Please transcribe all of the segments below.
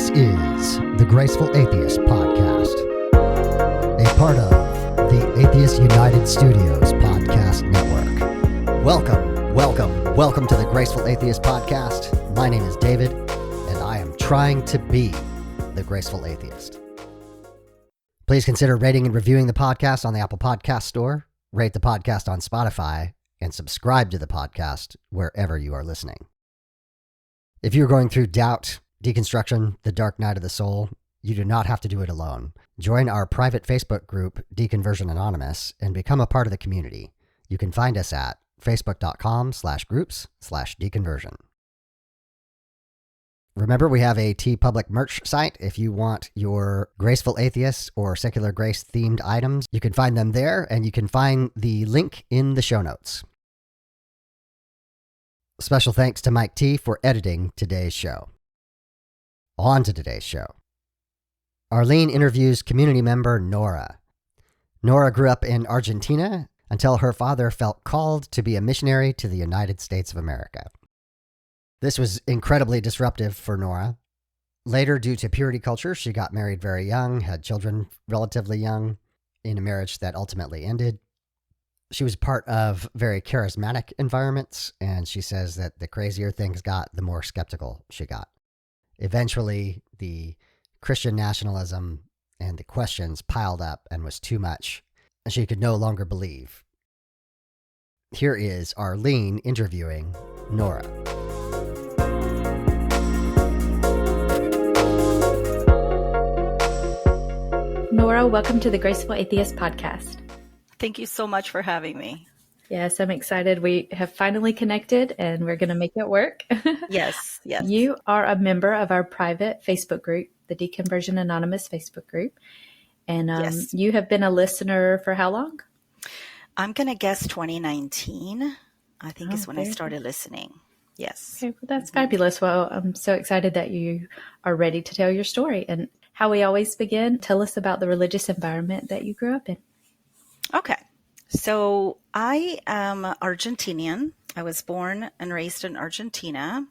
This is the Graceful Atheist Podcast, a part of the Atheist United Studios Podcast Network. Welcome to the Graceful Atheist Podcast. My name is David, and I am trying to be the Graceful Atheist. Please consider rating and reviewing the podcast on the Apple Podcast Store, rate the podcast on Spotify, and subscribe to the podcast wherever you are listening. If you're going through doubt, deconstruction, the dark night of the soul, you do not have to do it alone. Join our private Facebook group, Deconversion Anonymous, and become a part of the community. You can find us at facebook.com/groups/deconversion. Remember, we have a TeePublic merch site. If you want your Graceful Atheist or Secular Grace themed items, you can find them there, and you can find the link in the show notes. Special thanks to Mike T for editing today's show. On to today's show. Arlene interviews community member Nora. Nora grew up in Argentina until her father felt called to be a missionary to the United States of America. This was incredibly disruptive for Nora. Later, due to purity culture, she got married very young, had children relatively young, in a marriage that ultimately ended. She was part of very charismatic environments, and she says that the crazier things got, the more skeptical she got. Eventually, the Christian nationalism and the questions piled up and was too much, and she could no longer believe. Here is Arlene interviewing Nora. Nora, welcome to the Graceful Atheist Podcast. Thank you so much for having me. Yes, I'm excited. We have finally connected and we're going to make it work. Yes. You are a member of our private Facebook group, the Deconversion Anonymous Facebook group. And Yes. You have been a listener for how long? I'm going to guess 2019, I think is when I very started listening. Yes. Okay, well, that's fabulous. Well, I'm so excited that you are ready to tell your story. And how we always begin, tell us about the religious environment that you grew up in. Okay. So I am Argentinian. I was born and raised in Argentina.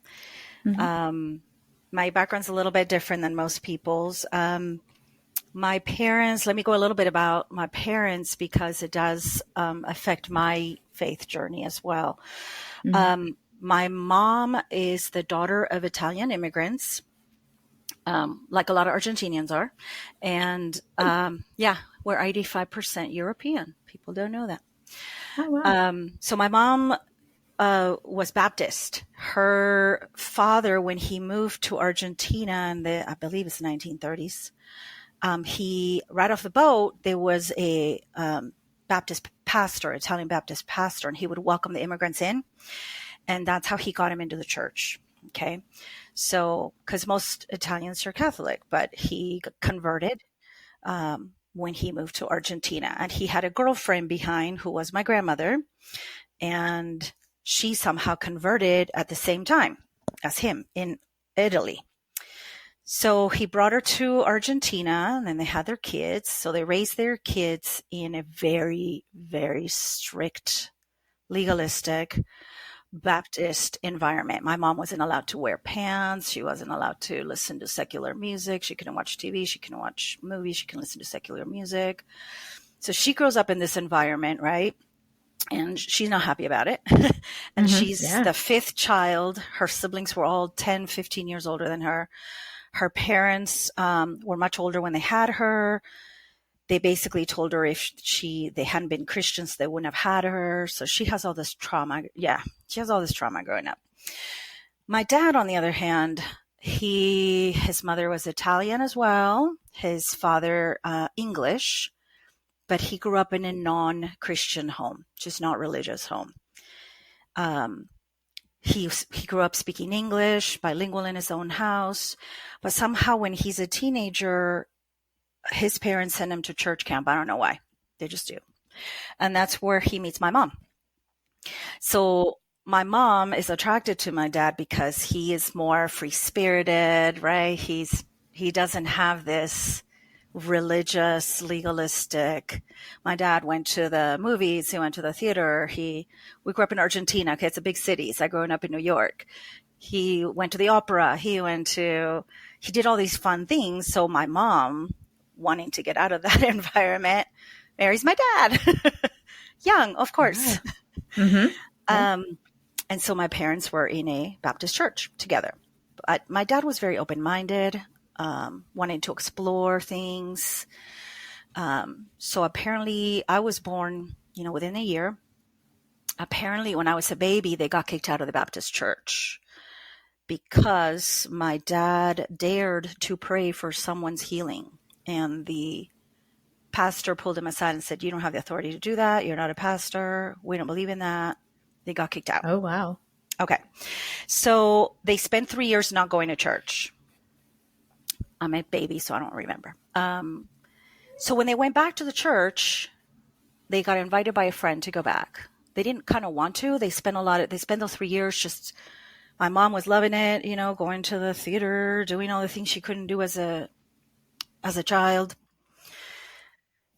My background's a little bit different than most people's. My parents, let me go a little bit about my parents because it does affect my faith journey as well. My mom is the daughter of Italian immigrants, like a lot of Argentinians are. And we're 85% European. People don't know that. Oh, wow. So my mom was Baptist. Her father, when he moved to Argentina in I believe it's the 1930s, he, right off the boat, there was a Baptist pastor, Italian Baptist pastor, and he would welcome the immigrants in. And that's how he got him into the church. Okay. So, because most Italians are Catholic, but he converted when he moved to Argentina. And he had a girlfriend behind who was my grandmother. And she somehow converted at the same time as him in Italy. So he brought her to Argentina, and then they had their kids. So they raised their kids in a very, very strict, legalistic Baptist environment. My mom wasn't allowed to wear pants. She wasn't allowed to listen to secular music. She couldn't watch TV. She couldn't watch movies. She couldn't listen to secular music. So she grows up in this environment, right? And she's not happy about it. And she's the fifth child. Her siblings were all 10, 15 years older than her. Her parents were much older when they had her. They basically told her if they hadn't been Christians, they wouldn't have had her. So she has all this trauma. Yeah, she has all this trauma growing up. My dad, on the other hand, his mother was Italian as well. His father, English, but he grew up in a non-Christian home, just not religious home. He grew up speaking English, bilingual in his own house, but somehow when he's a teenager, his parents send him to church camp. I don't know why. They just do. And that's where he meets my mom. So my mom is attracted to my dad because he is more free-spirited, right? He doesn't have this religious, legalistic. My dad went to the movies. He went to the theater. We grew up in Argentina. Okay. It's a big city. So growing up in New York, He went to the opera. He did all these fun things. So my mom, wanting to get out of that environment, marries my dad. Young, of course. Mm-hmm. And so my parents were in a Baptist church together. But my dad was very open-minded, wanting to explore things. So apparently I was born, within a year. Apparently when I was a baby, they got kicked out of the Baptist church because my dad dared to pray for someone's healing. And the pastor pulled him aside and said, "You don't have the authority to do that. You're not a pastor. We don't believe in that." They got kicked out. Oh, wow. Okay. So they spent 3 years not going to church. I'm a baby, so I don't remember. So when they went back to the church, they got invited by a friend to go back. They didn't kind of want to. They spent those 3 years just, my mom was loving it, going to the theater, doing all the things she couldn't do as a child.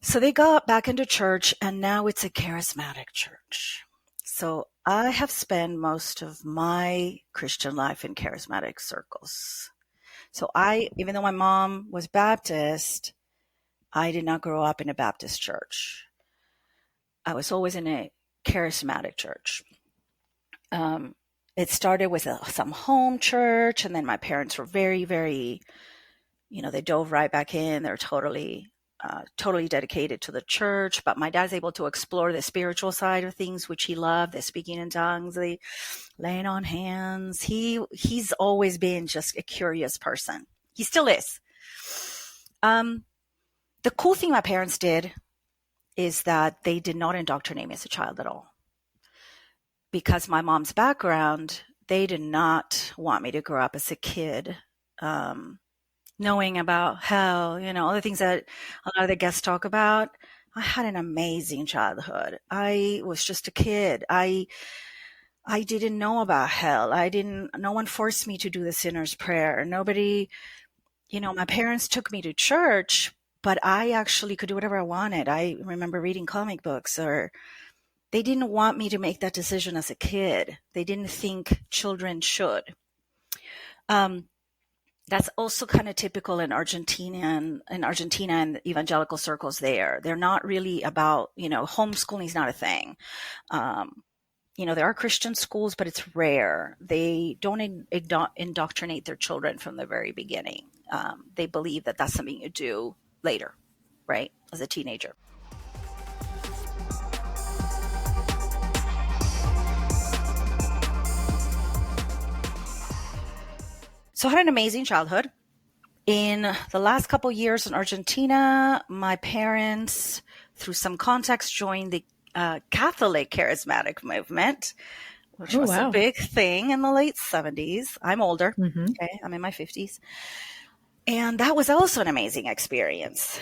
So they got back into church, and now it's a charismatic church. So I have spent most of my Christian life in charismatic circles. So even though my mom was Baptist, I did not grow up in a Baptist church. I was always in a charismatic church. It started with some home church, and then my parents were very, very, they dove right back in. They're totally dedicated to the church. But my dad's able to explore the spiritual side of things, which he loved, the speaking in tongues, the laying on hands. He's always been just a curious person. He still is. The cool thing my parents did is that they did not indoctrinate me as a child at all. Because my mom's background, they did not want me to grow up as a kid, knowing about hell, all the things that a lot of the guests talk about. I had an amazing childhood. I was just a kid. I didn't know about hell. No one forced me to do the sinner's prayer. Nobody, my parents took me to church, but I actually could do whatever I wanted. I remember reading comic books, or they didn't want me to make that decision as a kid. They didn't think children should. That's also kind of typical in Argentina and evangelical circles there. They're not really about, homeschooling is not a thing. There are Christian schools, but it's rare. They don't indoctrinate their children from the very beginning. They believe that that's something you do later, right, as a teenager. So I had an amazing childhood. In the last couple of years in Argentina, my parents, through some context, joined the Catholic charismatic movement, which was a big thing in the late 70s. I'm older. Mm-hmm. Okay, I'm in my 50s. And that was also an amazing experience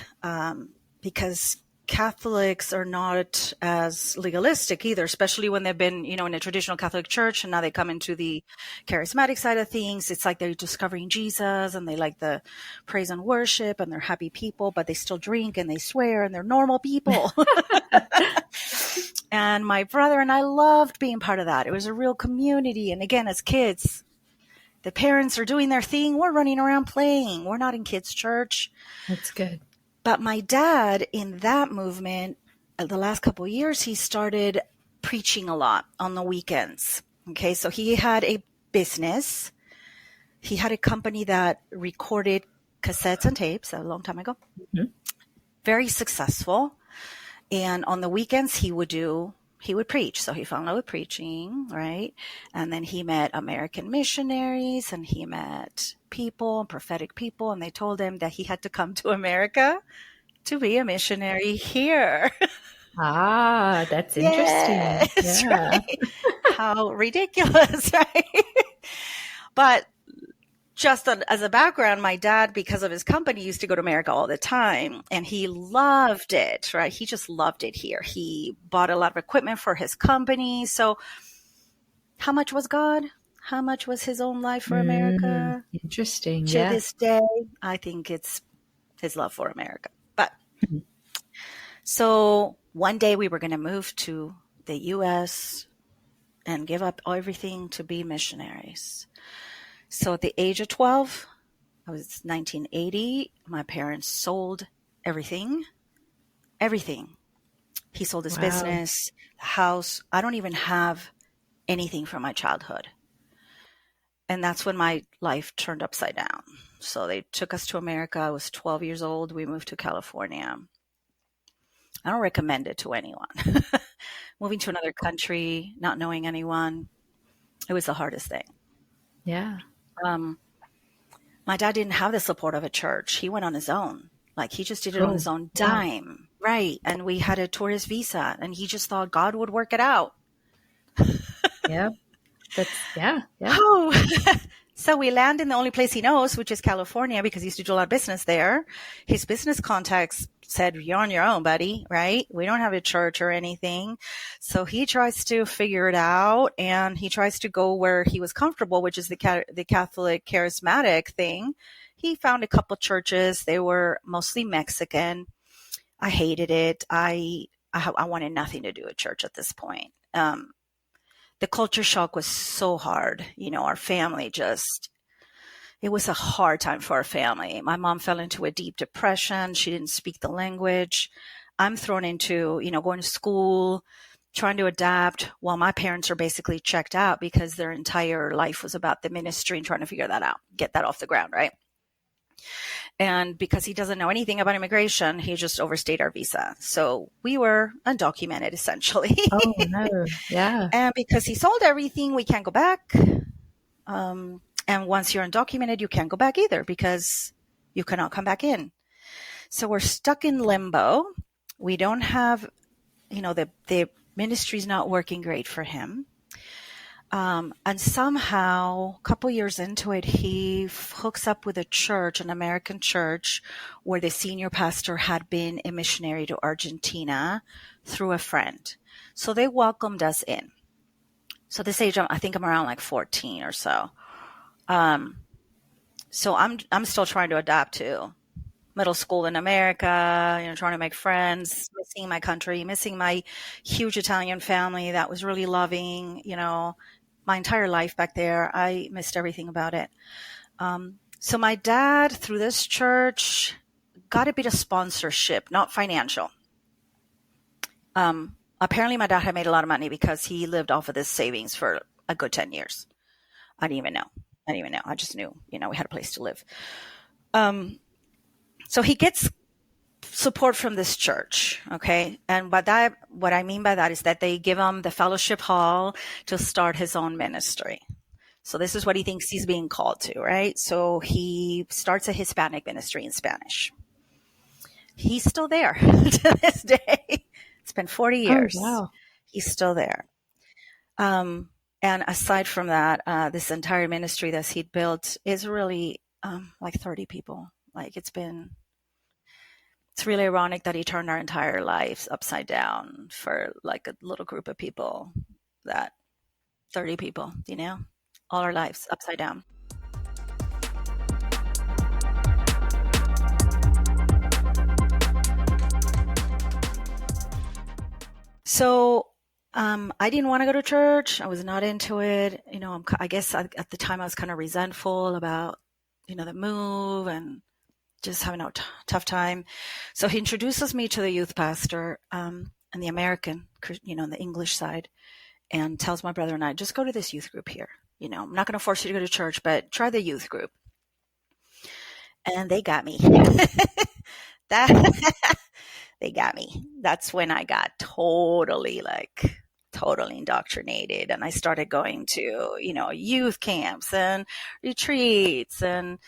because Catholics are not as legalistic either, especially when they've been, in a traditional Catholic church, and now they come into the charismatic side of things. It's like they're discovering Jesus, and they like the praise and worship, and they're happy people, but they still drink and they swear, and they're normal people. And my brother and I loved being part of that. It was a real community. And again, as kids, the parents are doing their thing. We're running around playing. We're not in kids' church. That's good. But my dad, in that movement, the last couple of years, he started preaching a lot on the weekends. Okay, so he had a business. He had a company that recorded cassettes and tapes a long time ago. Mm-hmm. Very successful. And on the weekends, he would preach. So he fell in love with preaching, right? And then he met American missionaries, and he met people, prophetic people, and they told him that he had to come to America to be a missionary here. Ah, that's interesting. Yes, yeah. Right? How ridiculous, right? But just as a background, my dad, because of his company, used to go to America all the time, and he loved it, right? He just loved it here. He bought a lot of equipment for his company. So how much was God? How much was his own life for America? Interesting. To this day, I think it's his love for America. But so one day we were going to move to the U.S., and give up everything to be missionaries. So at the age of 12, I was 1980, my parents sold everything. He sold his business, the house. I don't even have anything from my childhood. And that's when my life turned upside down. So they took us to America. I was 12 years old. We moved to California. I don't recommend it to anyone. Moving to another country, not knowing anyone, it was the hardest thing. Yeah. My dad didn't have the support of a church. He went on his own. Like, he just did it on his own dime. Right. And we had a tourist visa, and he just thought God would work it out. Yeah. Yeah. Oh. So we land in the only place he knows, which is California, because he used to do a lot of business there. His business contacts said, you're on your own, buddy, right? We don't have a church or anything. So he tries to figure it out, and he tries to go where he was comfortable, which is the Catholic charismatic thing. He found a couple churches. They were mostly Mexican. I hated it. I wanted nothing to do with church at this point. The culture shock was so hard. Our family it was a hard time for our family. My mom fell into a deep depression. She didn't speak the language. I'm thrown into, going to school, trying to adapt while my parents are basically checked out because their entire life was about the ministry and trying to figure that out, get that off the ground, right? And because he doesn't know anything about immigration, he just overstayed our visa. So we were undocumented, essentially. Oh, no. Yeah. And because he sold everything, we can't go back. And once you're undocumented, you can't go back either because you cannot come back in. So we're stuck in limbo. We don't have, the ministry's not working great for him. And somehow, a couple years into it, he hooks up with a church, an American church, where the senior pastor had been a missionary to Argentina through a friend. So they welcomed us in. So this age, I think I'm around like 14 or so. So I'm still trying to adapt to middle school in America, trying to make friends, missing my country, missing my huge Italian family that was really loving, my entire life back there. I missed everything about it. So my dad, through this church, got a bit of sponsorship, not financial. Apparently my dad had made a lot of money because he lived off of this savings for a good 10 years. I didn't even know. I just knew, we had a place to live. So he gets support from this church. Okay. And what I mean by that is that they give him the fellowship hall to start his own ministry. So this is what he thinks he's being called to, right? So he starts a Hispanic ministry in Spanish. He's still there to this day. It's been 40 years. Oh, wow. He's still there. And aside from that, this entire ministry that he'd built is really like 30 people. Like it's really ironic that he turned our entire lives upside down for like a little group of people, that 30 people, all our lives upside down. So I didn't want to go to church. I was not into it. I guess at the time I was kind of resentful about, the move and just having a tough time. So he introduces me to the youth pastor and the American, the English side, and tells my brother and I, just go to this youth group here. I'm not going to force you to go to church, but try the youth group. And they got me. They got me. That's when I got totally indoctrinated. And I started going to, youth camps and retreats and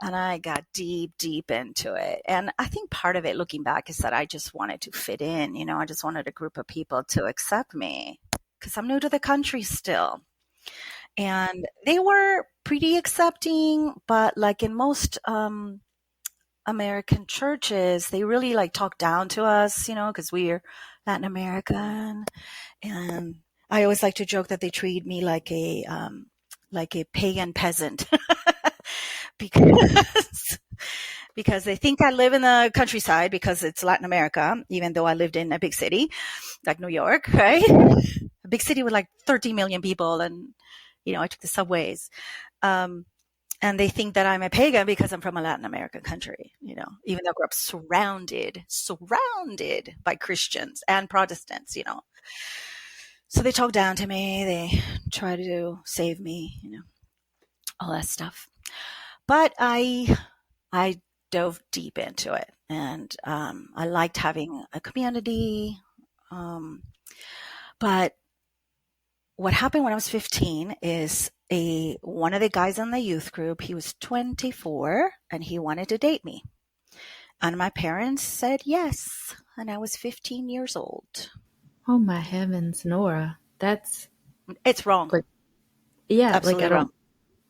I got deep into it. And I think part of it, looking back, is that I just wanted to fit in. I just wanted a group of people to accept me because I'm new to the country still. And they were pretty accepting, but like in most American churches, they really talk down to us, because we're Latin American. And I always like to joke that they treat me like a pagan peasant. because they think I live in the countryside because it's Latin America, even though I lived in a big city like New York, right? A big city with like 30 million people. And, I took the subways. And they think that I'm a pagan because I'm from a Latin American country, even though I grew up surrounded by Christians and Protestants, So they talk down to me. They try to save me, all that stuff. But I dove deep into it, and I liked having a community. But what happened when I was 15 is one of the guys in the youth group, he was 24 and he wanted to date me. And my parents said yes. And I was 15 years old. Oh my heavens, Nora. It's wrong. Yeah. Absolutely wrong.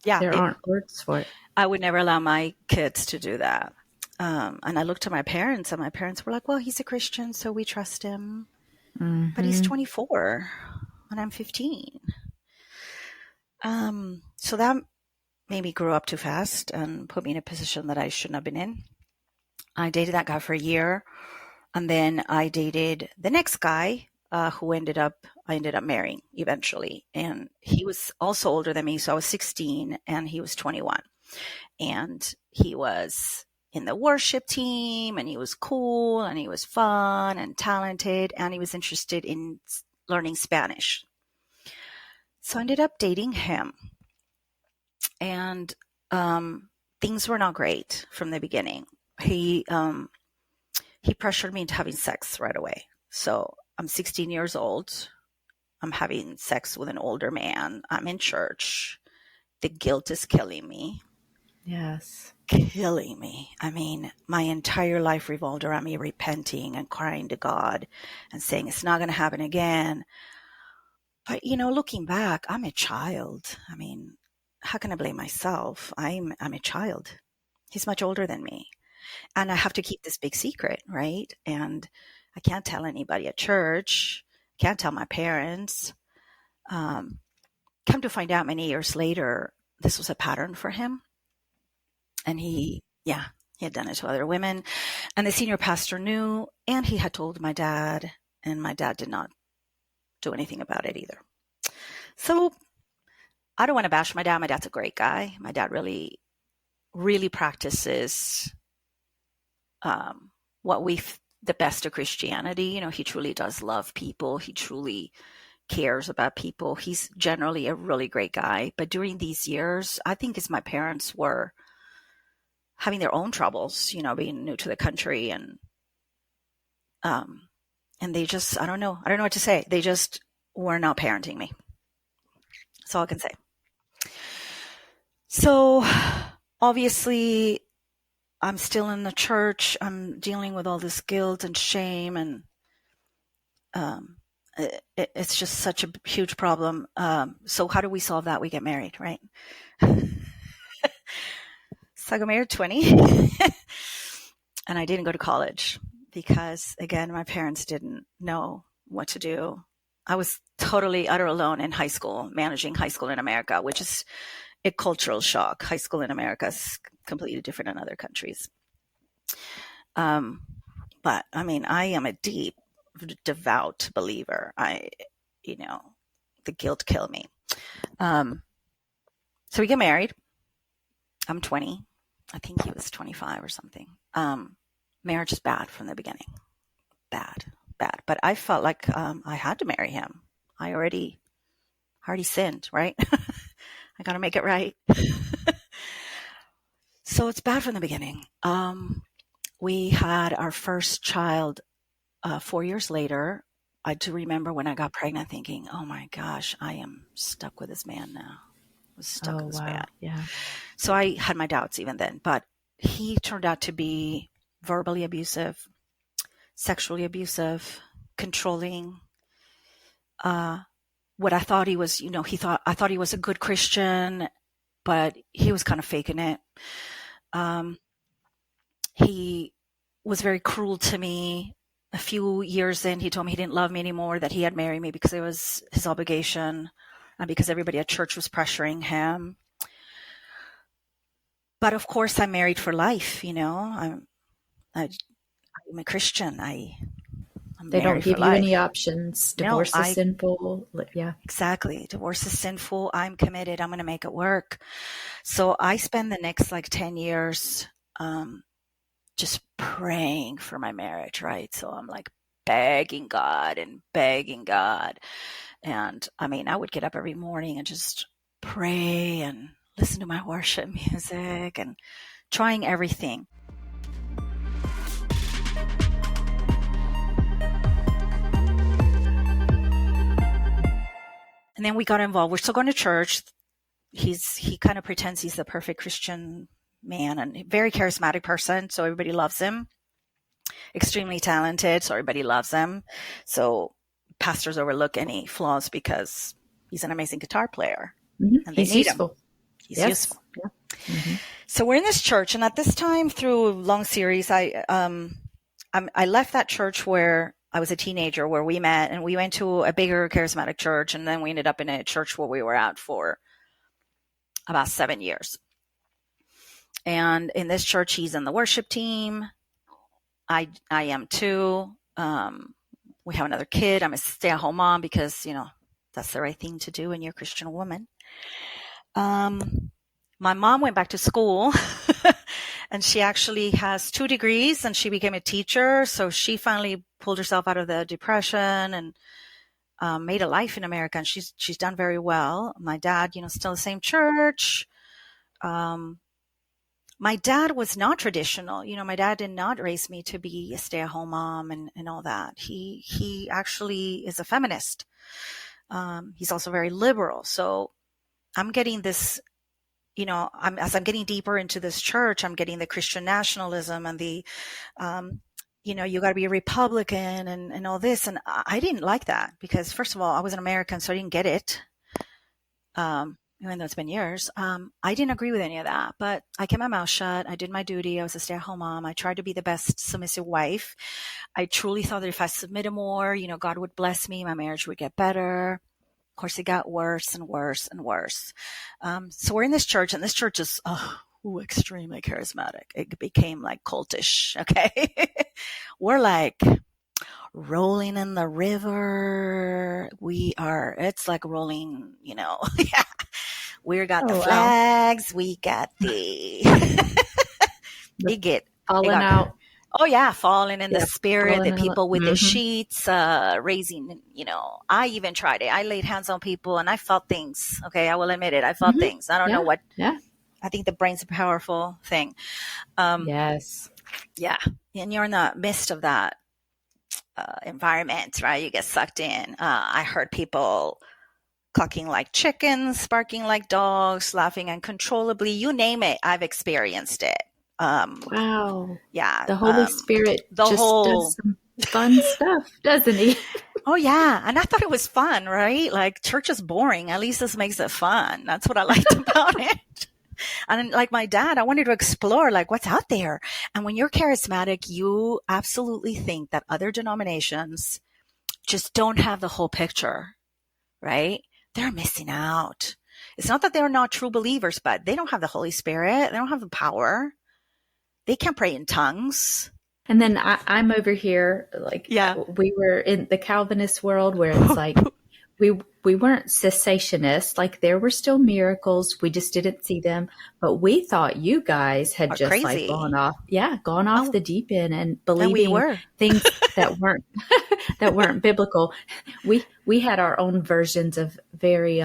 Yeah. There aren't words for it. I would never allow my kids to do that. And I looked to my parents, and my parents were like, well, he's a Christian, so we trust him. Mm-hmm. But he's 24 and I'm 15. So that made me grow up too fast and put me in a position that I shouldn't have been in. I dated that guy for a year, and then I dated the next guy who I ended up marrying eventually. And he was also older than me, so I was 16 and he was 21. And he was in the worship team, and he was cool, and he was fun and talented, and he was interested in learning Spanish. So I ended up dating him. And things were not great from the beginning. He pressured me into having sex right away. So I'm 16 years old. I'm having sex with an older man. I'm in church. The guilt is killing me. Yes. Killing me. I mean, my entire life revolved around me repenting and crying to God and saying it's not going to happen again. But, looking back, I'm a child. I mean, how can I blame myself? I'm a child. He's much older than me. And I have to keep this big secret, right? And I can't tell anybody at church. Can't tell my parents. Come to find out many years later, this was a pattern for him. And he had done it to other women. And the senior pastor knew, and he had told my dad, and my dad did not do anything about it either. So I don't want to bash my dad. My dad's a great guy. My dad really, really practices the best of Christianity. He truly does love people. He truly cares about people. He's generally a really great guy. But during these years, I think as my parents were having their own troubles, being new to the country, and they just, I don't know what to say. They just were not parenting me. That's all I can say. So obviously I'm still in the church. I'm dealing with all this guilt and shame, and it's just such a huge problem. So how do we solve that? We get married, right? So I got married at 20 and I didn't go to college because, again, my parents didn't know what to do. I was totally utter alone in high school, managing high school in America, which is a cultural shock. High school in America is completely different in other countries. But I mean, I am a deep, devout believer. The guilt killed me. So we get married. I'm 20. I think he was 25 or something. Marriage is bad from the beginning. Bad. But I felt like I had to marry him. I already sinned, right? I got to make it right. So it's bad from the beginning. We had our first child 4 years later. I do remember when I got pregnant thinking, oh my gosh, I am stuck with this man now. I was stuck with this man. Yeah. So I had my doubts even then, but he turned out to be verbally abusive, sexually abusive, controlling. What I thought he was, I thought he was a good Christian, but he was kind of faking it. He was very cruel to me. A few years in, he told me he didn't love me anymore, that he had married me because it was his obligation and because everybody at church was pressuring him. But of course, I'm married for life, I'm a Christian. I I'm They don't married for give you life. any options. No, Divorce is sinful. Yeah. exactly. Divorce is sinful. I'm committed. I'm going to make it work. So I spend the next like 10 years just praying for my marriage, right? So I'm like begging God and begging God. And I mean, I would get up every morning and just pray and listen to my worship music and trying everything. And then we got involved. We're still going to church. He kind of pretends he's the perfect Christian man and a very charismatic person. So everybody loves him. Extremely talented. So everybody loves him. So pastors overlook any flaws because he's an amazing guitar player. Mm-hmm. And they He's need useful. him. He's useful. Yeah. Mm-hmm. So we're in this church, and at this time, through a long series, I left that church where I was a teenager, where we met, and we went to a bigger charismatic church, and then we ended up in a church where we were at for about 7 years. And in this church, he's in the worship team. I am too. We have another kid. I'm a stay-at-home mom because, that's the right thing to do when you're a Christian woman. My mom went back to school and she actually has 2 degrees and she became a teacher. So she finally pulled herself out of the depression and made a life in America. And she's done very well. My dad, still the same church. My dad was not traditional. My dad did not raise me to be a stay-at-home mom and all that. He actually is a feminist. He's also very liberal. So I'm getting this, as I'm getting deeper into this church, I'm getting the Christian nationalism and the, you got to be a Republican and all this. And I didn't like that because, first of all, I was an American, so I didn't get it. Even though it's been years, I didn't agree with any of that, but I kept my mouth shut. I did my duty. I was a stay-at-home mom. I tried to be the best submissive wife. I truly thought that if I submitted more, God would bless me. My marriage would get better. Of course, it got worse and worse and worse. So we're in this church, and this church is extremely charismatic. It became like cultish. Okay. We're like rolling in the river. It's like rolling, yeah. We got the flags. Wow. We got we get falling out. Oh yeah, falling in the spirit, the people with the sheets, raising, I even tried it. I laid hands on people and I felt things. Okay. I will admit it. I felt things. I don't know what. Yeah. I think the brain's a powerful thing. Yes. Yeah. And you're in the midst of that environment, right? You get sucked in. I heard people clucking like chickens, barking like dogs, laughing uncontrollably. You name it, I've experienced it. Wow. Yeah. The Holy Spirit does some fun stuff, doesn't he? Oh, yeah. And I thought it was fun, right? Like, church is boring. At least this makes it fun. That's what I liked about it. And like my dad, I wanted to explore like what's out there. And when you're charismatic, you absolutely think that other denominations just don't have the whole picture, right? They're missing out. It's not that they're not true believers, but they don't have the Holy Spirit. They don't have the power. They can't pray in tongues. And then I'm over here, like, we were in the Calvinist world where it's like, we weren't cessationists. Like, there were still miracles. We just didn't see them. But we thought you guys had just crazy. Like gone off the deep end and believing things that weren't biblical. We had our own versions of very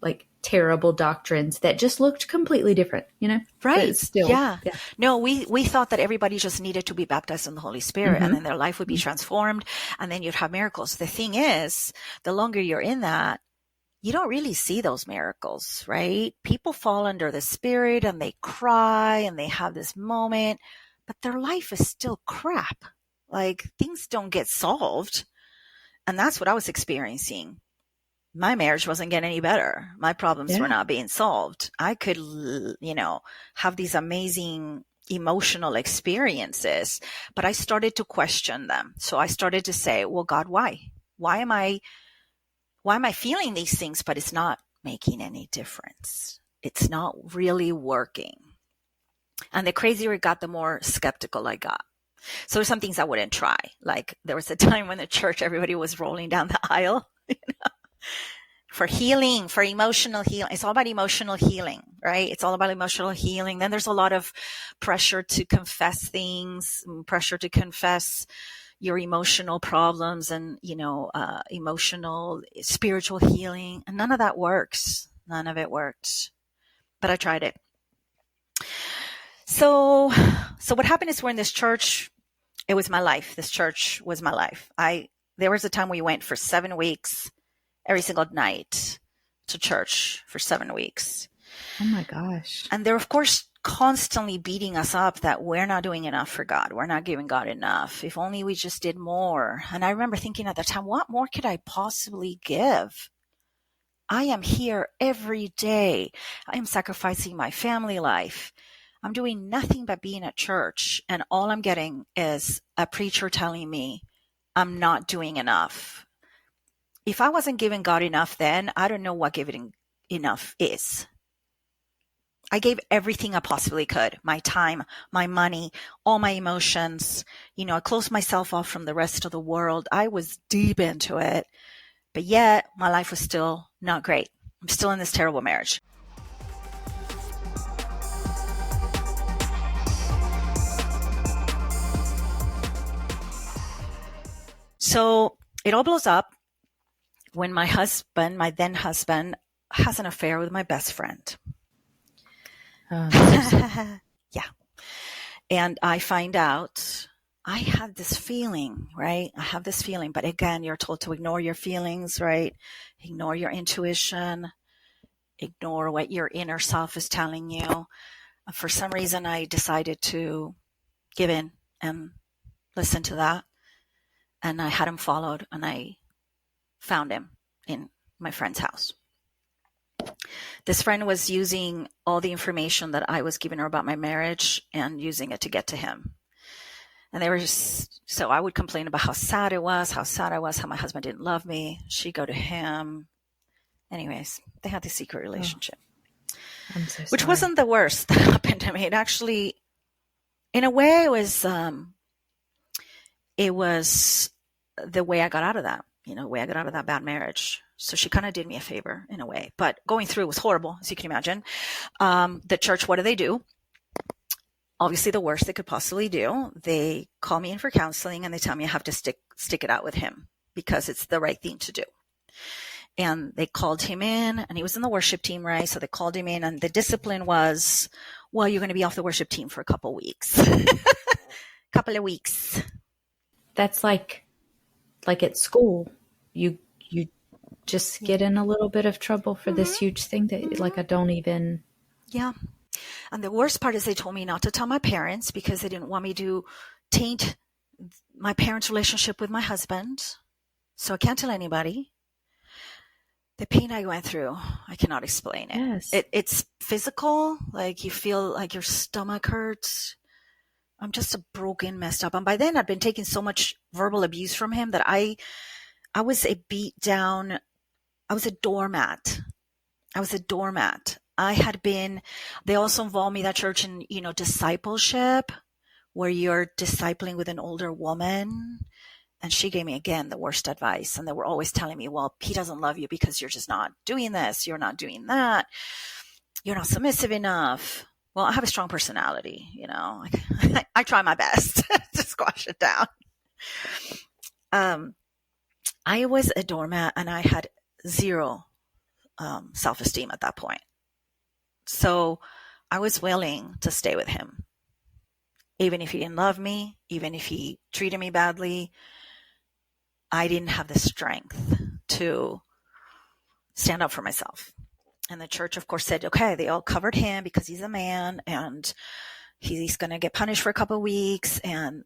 like terrible doctrines that just looked completely different, Right. Still, yeah. No, we thought that everybody just needed to be baptized in the Holy Spirit and then their life would be transformed and then you'd have miracles. The thing is, the longer you're in that, you don't really see those miracles, right? People fall under the Spirit and they cry and they have this moment, but their life is still crap. Like, things don't get solved. And that's what I was experiencing. My marriage wasn't getting any better. My problems were not being solved. I could, have these amazing emotional experiences, but I started to question them. So I started to say, well, God, why? Why am I feeling these things, but it's not making any difference? It's not really working. And the crazier it got, the more skeptical I got. So there's some things I wouldn't try. Like there was a time when the church, everybody was rolling down the aisle, for healing, for emotional healing. It's all about emotional healing, right? It's all about emotional healing. Then there's a lot of pressure to confess things, pressure to confess your emotional problems and, emotional, spiritual healing. And none of that works. None of it worked. But I tried it. So what happened is we're in this church. It was my life. This church was my life. There was a time we went for 7 weeks, every single night to church for 7 weeks. Oh my gosh. And they're, of course, constantly beating us up that we're not doing enough for God. We're not giving God enough. If only we just did more. And I remember thinking at the time, what more could I possibly give? I am here every day. I am sacrificing my family life. I'm doing nothing but being at church. And all I'm getting is a preacher telling me I'm not doing enough. If I wasn't giving God enough then, I don't know what giving enough is. I gave everything I possibly could. My time, my money, all my emotions. I closed myself off from the rest of the world. I was deep into it. But yet, my life was still not great. I'm still in this terrible marriage. So it all blows up when my then husband, has an affair with my best friend. Yeah. And I find out I had this feeling, right? I have this feeling, but again, you're told to ignore your feelings, right? Ignore your intuition, ignore what your inner self is telling you. For some reason, I decided to give in and listen to that. And I had him followed, and I found him in my friend's house. This friend was using all the information that I was giving her about my marriage and using it to get to him. And so I would complain about how sad I was, how my husband didn't love me. She'd go to him. Anyways, they had this secret relationship. Oh, I'm so sorry. Which wasn't the worst that happened to me. It actually, in a way, it was the way I got out of that, way I got out of that bad marriage. So she kind of did me a favor in a way, but going through was horrible, as you can imagine. The church, what do? Obviously the worst they could possibly do. They call me in for counseling and they tell me I have to stick it out with him because it's the right thing to do. And they called him in, and he was in the worship team, right? So they called him in, and the discipline was, well, you're going to be off the worship team for a couple of weeks. That's like at school, you just get in a little bit of trouble for this huge thing that I don't even. Yeah. And the worst part is they told me not to tell my parents because they didn't want me to taint my parents' relationship with my husband. So I can't tell anybody. The pain I went through, I cannot explain it. Yes. It's physical, like you feel like your stomach hurts. I'm just a broken, messed up. And by then I'd been taking so much verbal abuse from him that I was a beat down. I was a doormat. They also involved me, that church, in, discipleship, where you're discipling with an older woman. And she gave me, again, the worst advice. And they were always telling me, well, he doesn't love you because you're just not doing this. You're not doing that. You're not submissive enough. Well, I have a strong personality, I try my best to squash it down. I was a doormat and I had zero self-esteem at that point. So I was willing to stay with him. Even if he didn't love me, even if he treated me badly, I didn't have the strength to stand up for myself. And the church, of course, said, okay, they all covered him because he's a man and he's going to get punished for a couple of weeks. And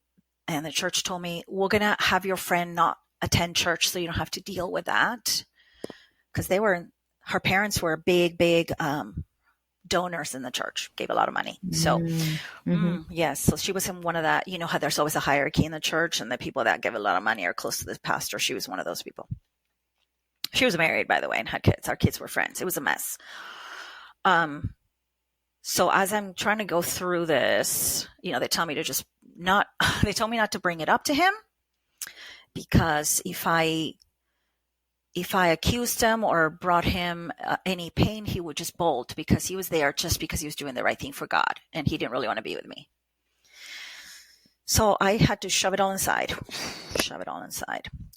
the church told me, we're going to have your friend not attend church so you don't have to deal with that. Because her parents were big donors in the church, gave a lot of money. So, yes. So she was in one of that, how there's always a hierarchy in the church and the people that give a lot of money are close to the pastor. She was one of those people. She was married, by the way, and had kids. Our kids were friends. It was a mess. So as I'm trying to go through this, they tell me to just, they told me not to bring it up to him, because if I accused him or brought him any pain, he would just bolt, because he was there just because he was doing the right thing for God, and he didn't really want to be with me. So I had to shove it all inside.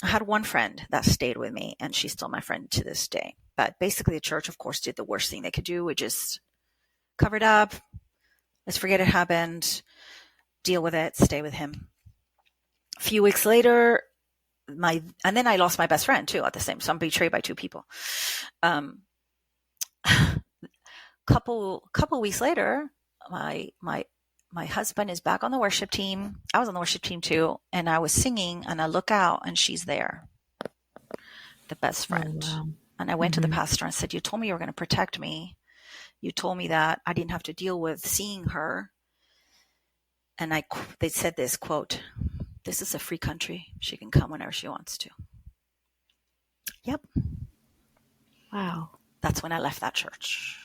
I had one friend that stayed with me, and she's still my friend to this day. But basically the church, of course, did the worst thing they could do. We just cover it up. Let's forget it happened. Deal with it. Stay with him. A few weeks later, and then I lost my best friend too at the same. So I'm betrayed by two people. Couple weeks later, my husband is back on the worship team. I was on the worship team too, and I was singing, and I look out, and she's there, the best friend. Oh, wow. And I went to the pastor and said, "You told me you were going to protect me. You told me that I didn't have to deal with seeing her." And they said this quote, "This is a free country. She can come whenever she wants to." Yep. Wow. That's when I left that church.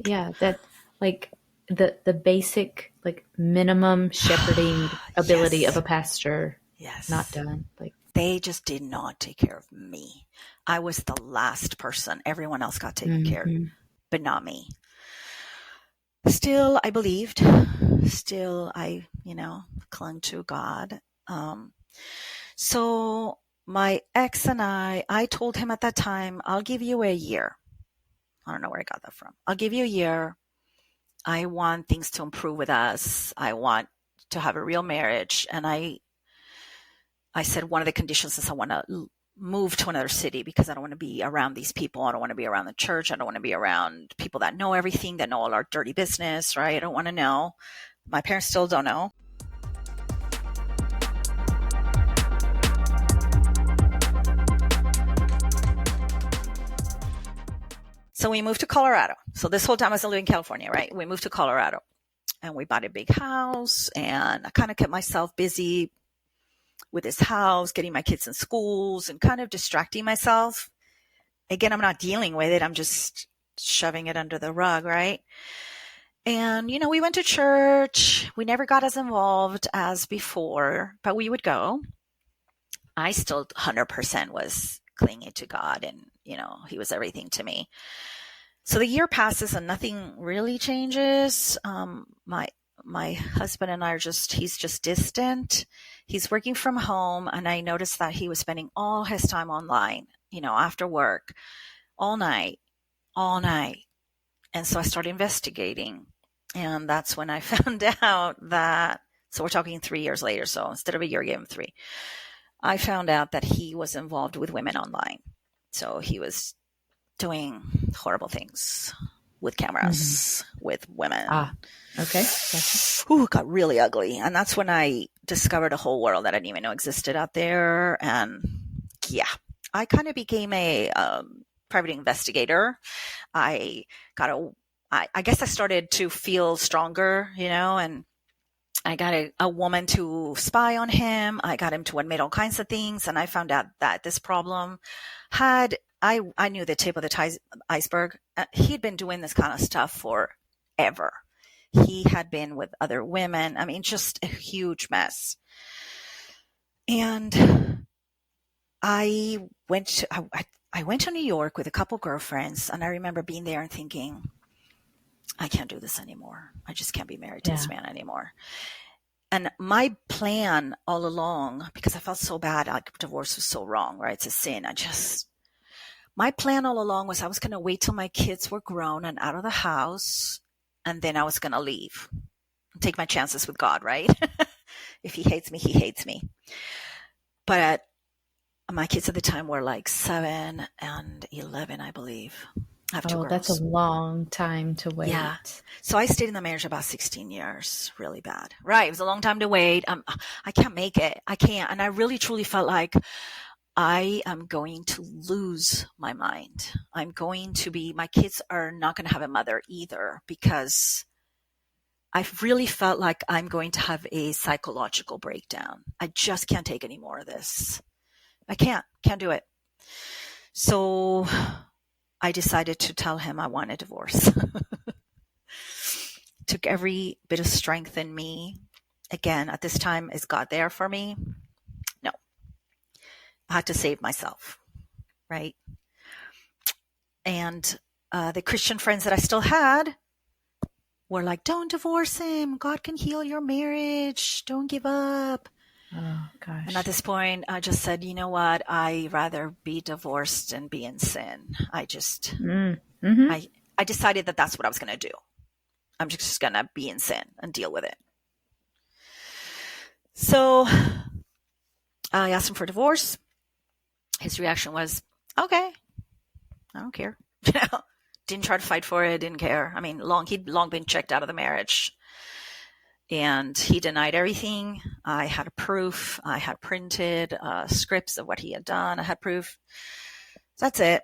Yeah, that like the basic like minimum shepherding ability yes. of a pastor. Yes. Not done. Like they just did not take care of me. I was the last person. Everyone else got taken care of, but not me. Still, I believed. Still, I, clung to God. So my ex and I told him at that time, "I'll give you a year." I don't know where I got that from. "I'll give you a year. I want things to improve with us. I want to have a real marriage." And I said one of the conditions is I want to move to another city, because I don't want to be around these people. I don't want to be around the church. I don't want to be around people that know everything, that know all our dirty business, right? I don't want to know. My parents still don't know. So we moved to Colorado. So this whole time I was living in California, right? We moved to Colorado, and we bought a big house, and I kind of kept myself busy with this house, getting my kids in schools, and kind of distracting myself. Again, I'm not dealing with it. I'm just shoving it under the rug, right? And, we went to church. We never got as involved as before, but we would go. I still 100% was clinging to God, and, he was everything to me. So the year passes and nothing really changes. My husband and I he's just distant. He's working from home, and I noticed that he was spending all his time online, after work, all night. And so I started investigating, and that's when I found out that, so we're talking 3 years later. So instead of a year, I gave him 3. I found out that he was involved with women online. So he was doing horrible things with cameras, with women. Okay. Gotcha. Ooh, it got really ugly. And that's when I discovered a whole world that I didn't even know existed out there. And yeah, I kind of became a private investigator. I guess I started to feel stronger, and I got a woman to spy on him. I got him to admit all kinds of things. And I found out that this problem I knew the tip of the iceberg. He'd been doing this kind of stuff forever. He had been with other women. I mean, just a huge mess. And I went to New York with a couple girlfriends, and I remember being there and thinking, I can't do this anymore. I just can't be married to this man anymore. And my plan all along, because I felt so bad, like divorce was so wrong, right? It's a sin. My plan all along was I was going to wait till my kids were grown and out of the house, and then I was going to leave and take my chances with God, right? If he hates me, he hates me. But my kids at the time were like 7 and 11, I believe. I have 2 girls. That's a long time to wait. Yeah. So I stayed in the marriage about 16 years, really bad. Right. It was a long time to wait. I can't make it. I can't. And I really, truly felt like I am going to lose my mind. My kids are not going to have a mother either, because I really felt like I'm going to have a psychological breakdown. I just can't take any more of this. I can't do it. So I decided to tell him I want a divorce. Took every bit of strength in me. Again, at this time, is God there for me? No. I had to save myself, right? And the Christian friends that I still had were like, don't divorce him. God can heal your marriage. Don't give up. Oh, gosh. And at this point, I just said, you know what? I'd rather be divorced and be in sin. I just, I decided that that's what I was going to do. I'm just going to be in sin and deal with it. So I asked him for divorce. His reaction was, okay, I don't care. Didn't try to fight for it, didn't care. I mean, he'd long been checked out of the marriage. And he denied everything. I had proof. I had printed scripts of what he had done. I had proof. That's it.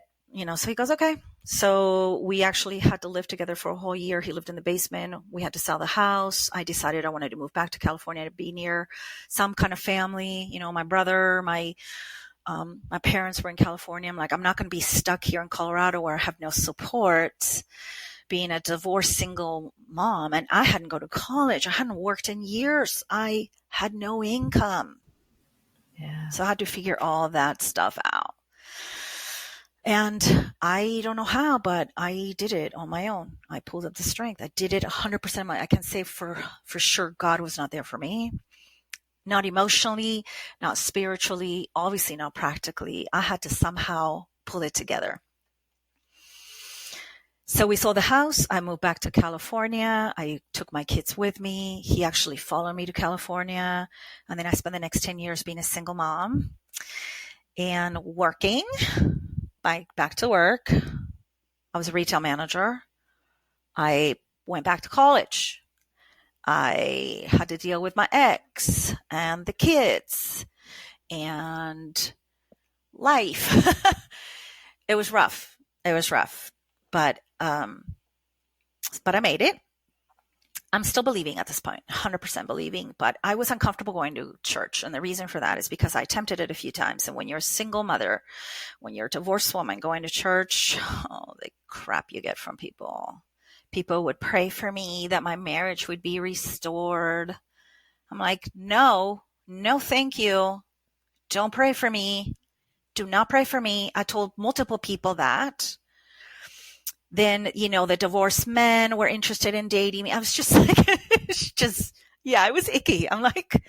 So he goes, okay. So we actually had to live together for a whole year. He lived in the basement. We had to sell the house. I decided I wanted to move back to California to be near some kind of family. My brother, my parents were in California. I'm like, I'm not going to be stuck here in Colorado where I have no support, being a divorced single mom. And I hadn't gone to college. I hadn't worked in years. I had no income. Yeah. So I had to figure all that stuff out. And I don't know how, but I did it on my own. I pulled up the strength. I did it 100%. I can say for sure God was not there for me. Not emotionally, not spiritually, obviously not practically. I had to somehow pull it together. So we sold the house. I moved back to California. I took my kids with me. He actually followed me to California. And then I spent the next 10 years being a single mom and working. Back to work. I was a retail manager. I went back to college. I had to deal with my ex and the kids and life. It was rough. But I made it. I'm still believing at this point, 100% believing, but I was uncomfortable going to church. And the reason for that is because I attempted it a few times. And when you're a single mother, when you're a divorced woman going to church, the crap you get from people. People would pray for me that my marriage would be restored. I'm like, no, thank you. Don't pray for me. Do not pray for me. I told multiple people that. Then, the divorced men were interested in dating me. I was just like, it was icky. I'm like,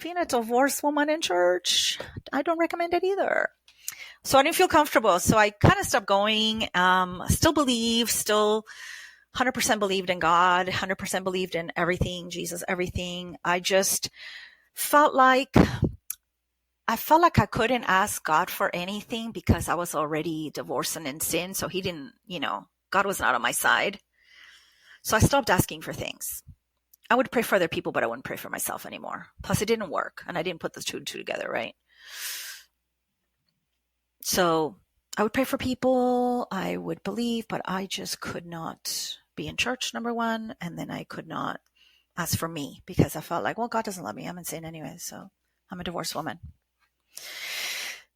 being a divorced woman in church, I don't recommend it either. So I didn't feel comfortable. So I kind of stopped going. Still 100% believed in God, 100% believed in everything, Jesus, everything. I just felt like I couldn't ask God for anything because I was already divorced and in sin. So he didn't, God was not on my side. So I stopped asking for things. I would pray for other people, but I wouldn't pray for myself anymore. Plus it didn't work and I didn't put the two and two together, right? So I would pray for people, I would believe, but I just could not be in church, number one. And then I could not ask for me because I felt like, well, God doesn't love me. I'm in sin anyway. So I'm a divorced woman.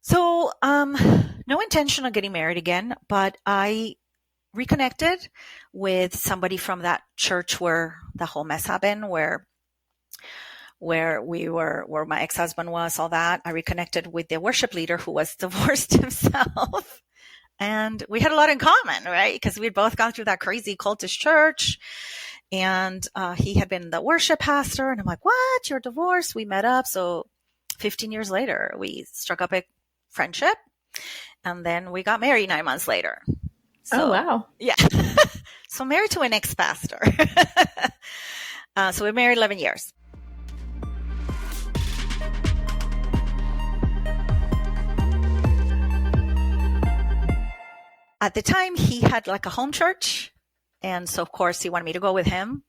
So, no intention of getting married again, but I reconnected with somebody from that church where the whole mess happened, where my ex-husband was, all that. I reconnected with the worship leader who was divorced himself. And we had a lot in common, right? Because we'd both gone through that crazy cultist church. And he had been the worship pastor. And I'm like, what? You're divorced? We met up. So 15 years later, we struck up a friendship. And then we got married 9 months later. So, oh, wow. Yeah. So married to an ex-pastor. So we're married 11 years. At the time, he had like a home church. And so, of course, he wanted me to go with him.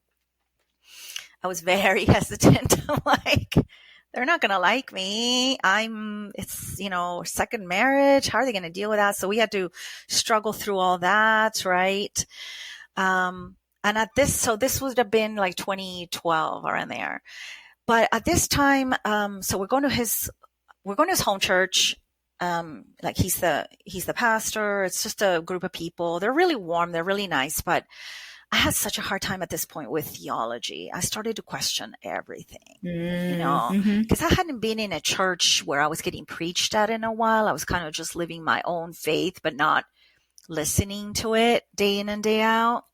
I was very hesitant. I'm like, they're not going to like me. It's, second marriage. How are they going to deal with that? So we had to struggle through all that, right? And this would have been like 2012 around there. But at this time, so we're going to his home church. Like he's the pastor. It's just a group of people. They're really warm. They're really nice, but I had such a hard time at this point with theology. I started to question everything, because I hadn't been in a church where I was getting preached at in a while. I was kind of just living my own faith, but not listening to it day in and day out.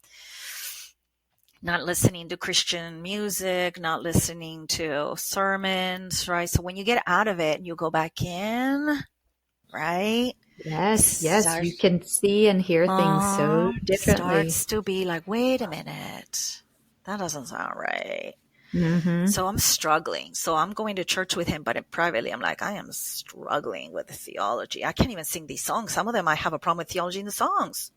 Not listening to Christian music, not listening to sermons, right? So when you get out of it and you go back in, right? Yes, you can see and hear things so differently. Starts to be like, wait a minute, that doesn't sound right. So I'm struggling. So I'm going to church with him, but privately, I'm like, I am struggling with the theology. I can't even sing these songs. Some of them I have a problem with theology in the songs.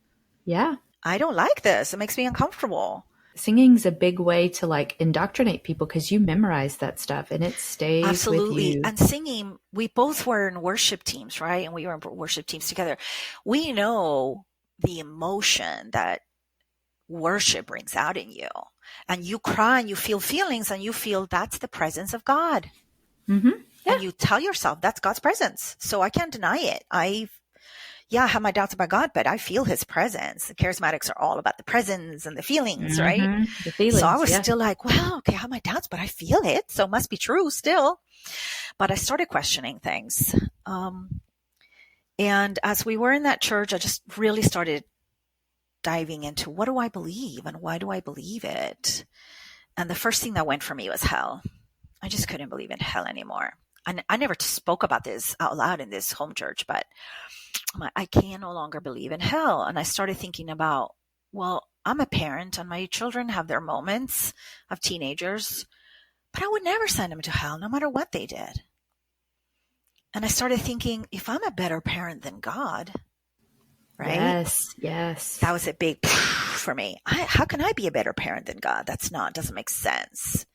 Yeah. I don't like this. It makes me uncomfortable. Singing's a big way to like indoctrinate people because you memorize that stuff and it stays Absolutely. with you. And singing, we both were in worship teams, right? And we were in worship teams together. We know the emotion that worship brings out in you. And you cry and you feel feelings and you feel that's the presence of God. Yeah. And you tell yourself that's God's presence. So I can't deny it. I have my doubts about God, but I feel his presence. The charismatics are all about the presence and the feelings, right? The feelings. So I was still like, well, okay, I have my doubts, but I feel it. So it must be true still. But I started questioning things. And as we were in that church, I just really started diving into what do I believe and why do I believe it? And the first thing that went for me was hell. I just couldn't believe in hell anymore. And I never spoke about this out loud in this home church, but I can no longer believe in hell. And I started thinking about, well, I'm a parent and my children have their moments of teenagers, but I would never send them to hell no matter what they did. And I started thinking, if I'm a better parent than God, right? Yes. That was a big for me. How can I be a better parent than God? Doesn't make sense.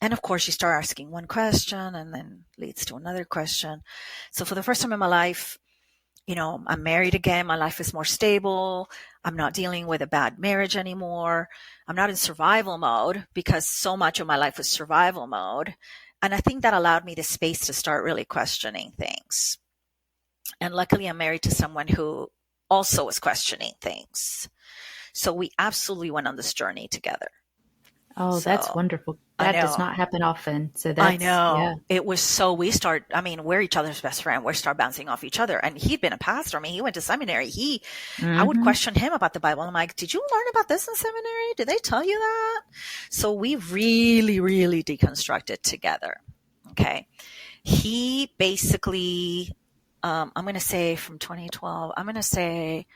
And of course, you start asking one question and then leads to another question. So for the first time in my life, I'm married again. My life is more stable. I'm not dealing with a bad marriage anymore. I'm not in survival mode because so much of my life was survival mode. And I think that allowed me the space to start really questioning things. And luckily, I'm married to someone who also was questioning things. So we absolutely went on this journey together. Oh, that's wonderful. That does not happen often. So that's, I know. Yeah. It was we're each other's best friend. We start bouncing off each other. And he'd been a pastor. He went to seminary. I would question him about the Bible. I'm like, did you learn about this in seminary? Did they tell you that? So we really, really deconstructed together. Okay. He basically, I'm going to say from 2012, I'm going to say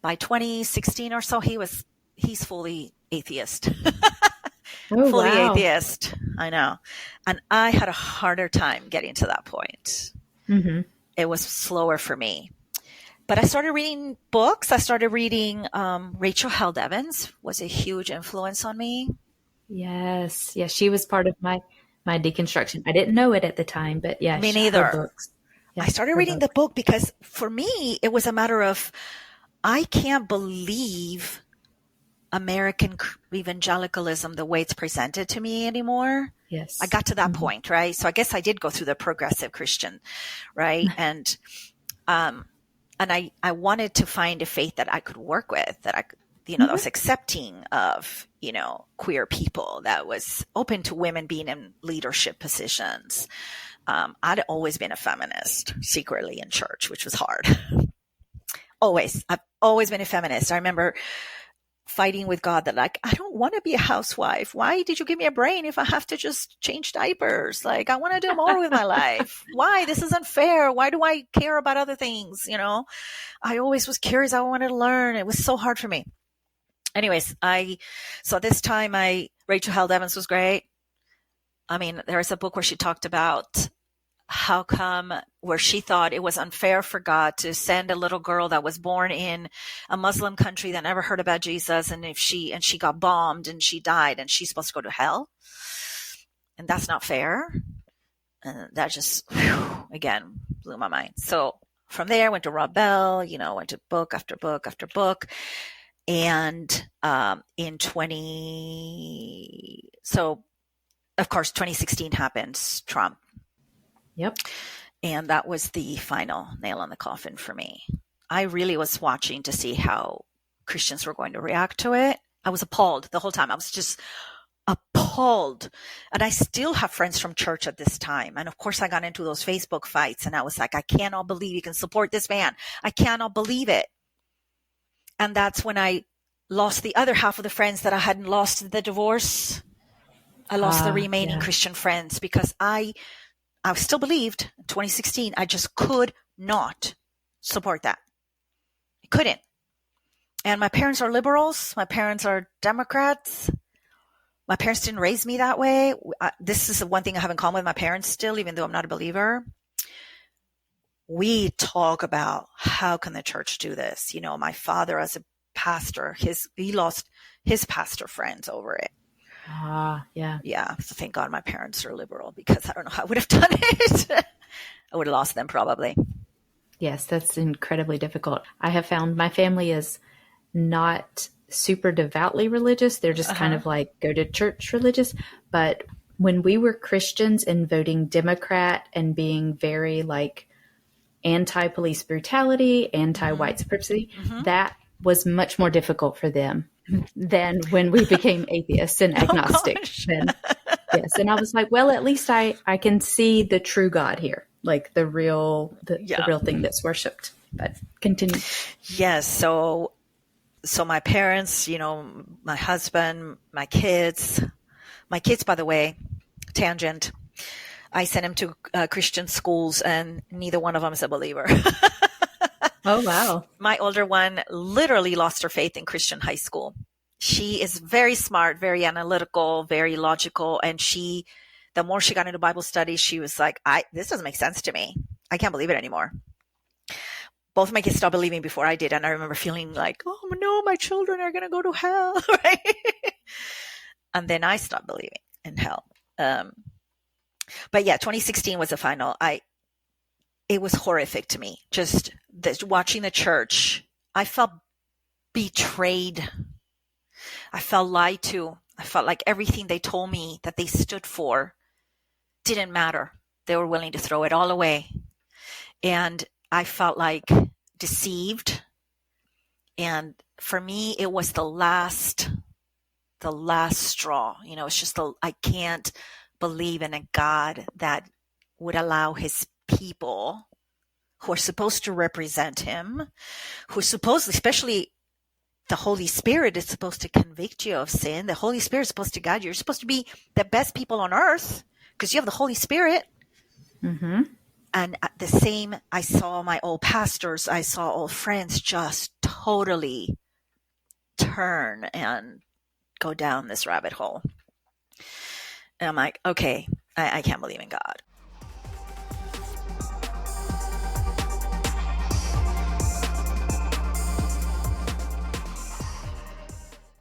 by 2016 or so, he's fully atheist. Fully atheist. I know. And I had a harder time getting to that point. It was slower for me. But I started reading books. I started reading Rachel Held Evans was a huge influence on me. Yes. Yeah, she was part of my deconstruction. I didn't know it at the time, but yeah. Me neither. Books. Yeah, I started reading the book because for me, it was a matter of I can't believe American evangelicalism the way it's presented to me anymore. Yes. I got to that point, right? So I guess I did go through the progressive Christian, right? And I wanted to find a faith that I could work with, that I could, that was accepting of, queer people, that was open to women being in leadership positions. I'd always been a feminist secretly in church, which was hard. I've always been a feminist. I remember fighting with God that I don't want to be a housewife. Why did you give me a brain if I have to just change diapers? I want to do more with my life. Why? This is unfair. Why do I care about other things? I always was curious. I wanted to learn. It was so hard for me. Anyways, so this time Rachel Held Evans was great. There was a book where she talked about how come where she thought it was unfair for God to send a little girl that was born in a Muslim country that never heard about Jesus, and she got bombed and she died and she's supposed to go to hell, and that's not fair. And that just again blew my mind. So from there I went to Rob Bell, went to book after book after book. And in of course 2016 happens, Trump. Yep. And that was the final nail in the coffin for me. I really was watching to see how Christians were going to react to it. I was appalled the whole time. I was just appalled. And I still have friends from church at this time. And of course I got into those Facebook fights and I was like, I cannot believe you can support this man. I cannot believe it. And that's when I lost the other half of the friends that I hadn't lost in the divorce. I lost the remaining Christian friends because I still believed in 2016. I just could not support that. I couldn't. And my parents are liberals. My parents are Democrats. My parents didn't raise me that way. This is the one thing I have in common with my parents still, even though I'm not a believer. We talk about how can the church do this? You know, my father as a pastor, he lost his pastor friends over it. Yeah. Yeah. So thank God my parents are liberal because I don't know how I would have done it. I would have lost them probably. Yes, that's incredibly difficult. I have found my family is not super devoutly religious. They're just kind of like go to church religious. But when we were Christians and voting Democrat and being very like anti-police brutality, anti-white supremacy, that was much more difficult for them than when we became atheists and agnostic. Yes. And I was like, well, at least I can see the true God here, like the real thing that's worshipped. But continue. Yes. So my parents, you know, my husband, my kids, by the way, tangent, I sent them to Christian schools and neither one of them is a believer. Oh, wow. My older one literally lost her faith in Christian high school. She is very smart, very analytical, very logical. And the more she got into Bible studies, she was like, this doesn't make sense to me. I can't believe it anymore. Both of my kids stopped believing before I did. And I remember feeling like, oh no, my children are going to go to hell. Right? And then I stopped believing in hell. But yeah, 2016 was the final. It was horrific to me. Just watching the church, I felt betrayed. I felt lied to. I felt like everything they told me that they stood for didn't matter. They were willing to throw it all away. And I felt like deceived. And for me, it was the last straw. You know, it's just I can't believe in a God that would allow his people who are supposed to represent him, who are supposed, especially the Holy Spirit is supposed to convict you of sin. The Holy Spirit is supposed to guide you. You're supposed to be the best people on earth because you have the Holy Spirit. Mm-hmm. And the same, I saw my old pastors, I saw old friends just totally turn and go down this rabbit hole. And I'm like, okay, I can't believe in God.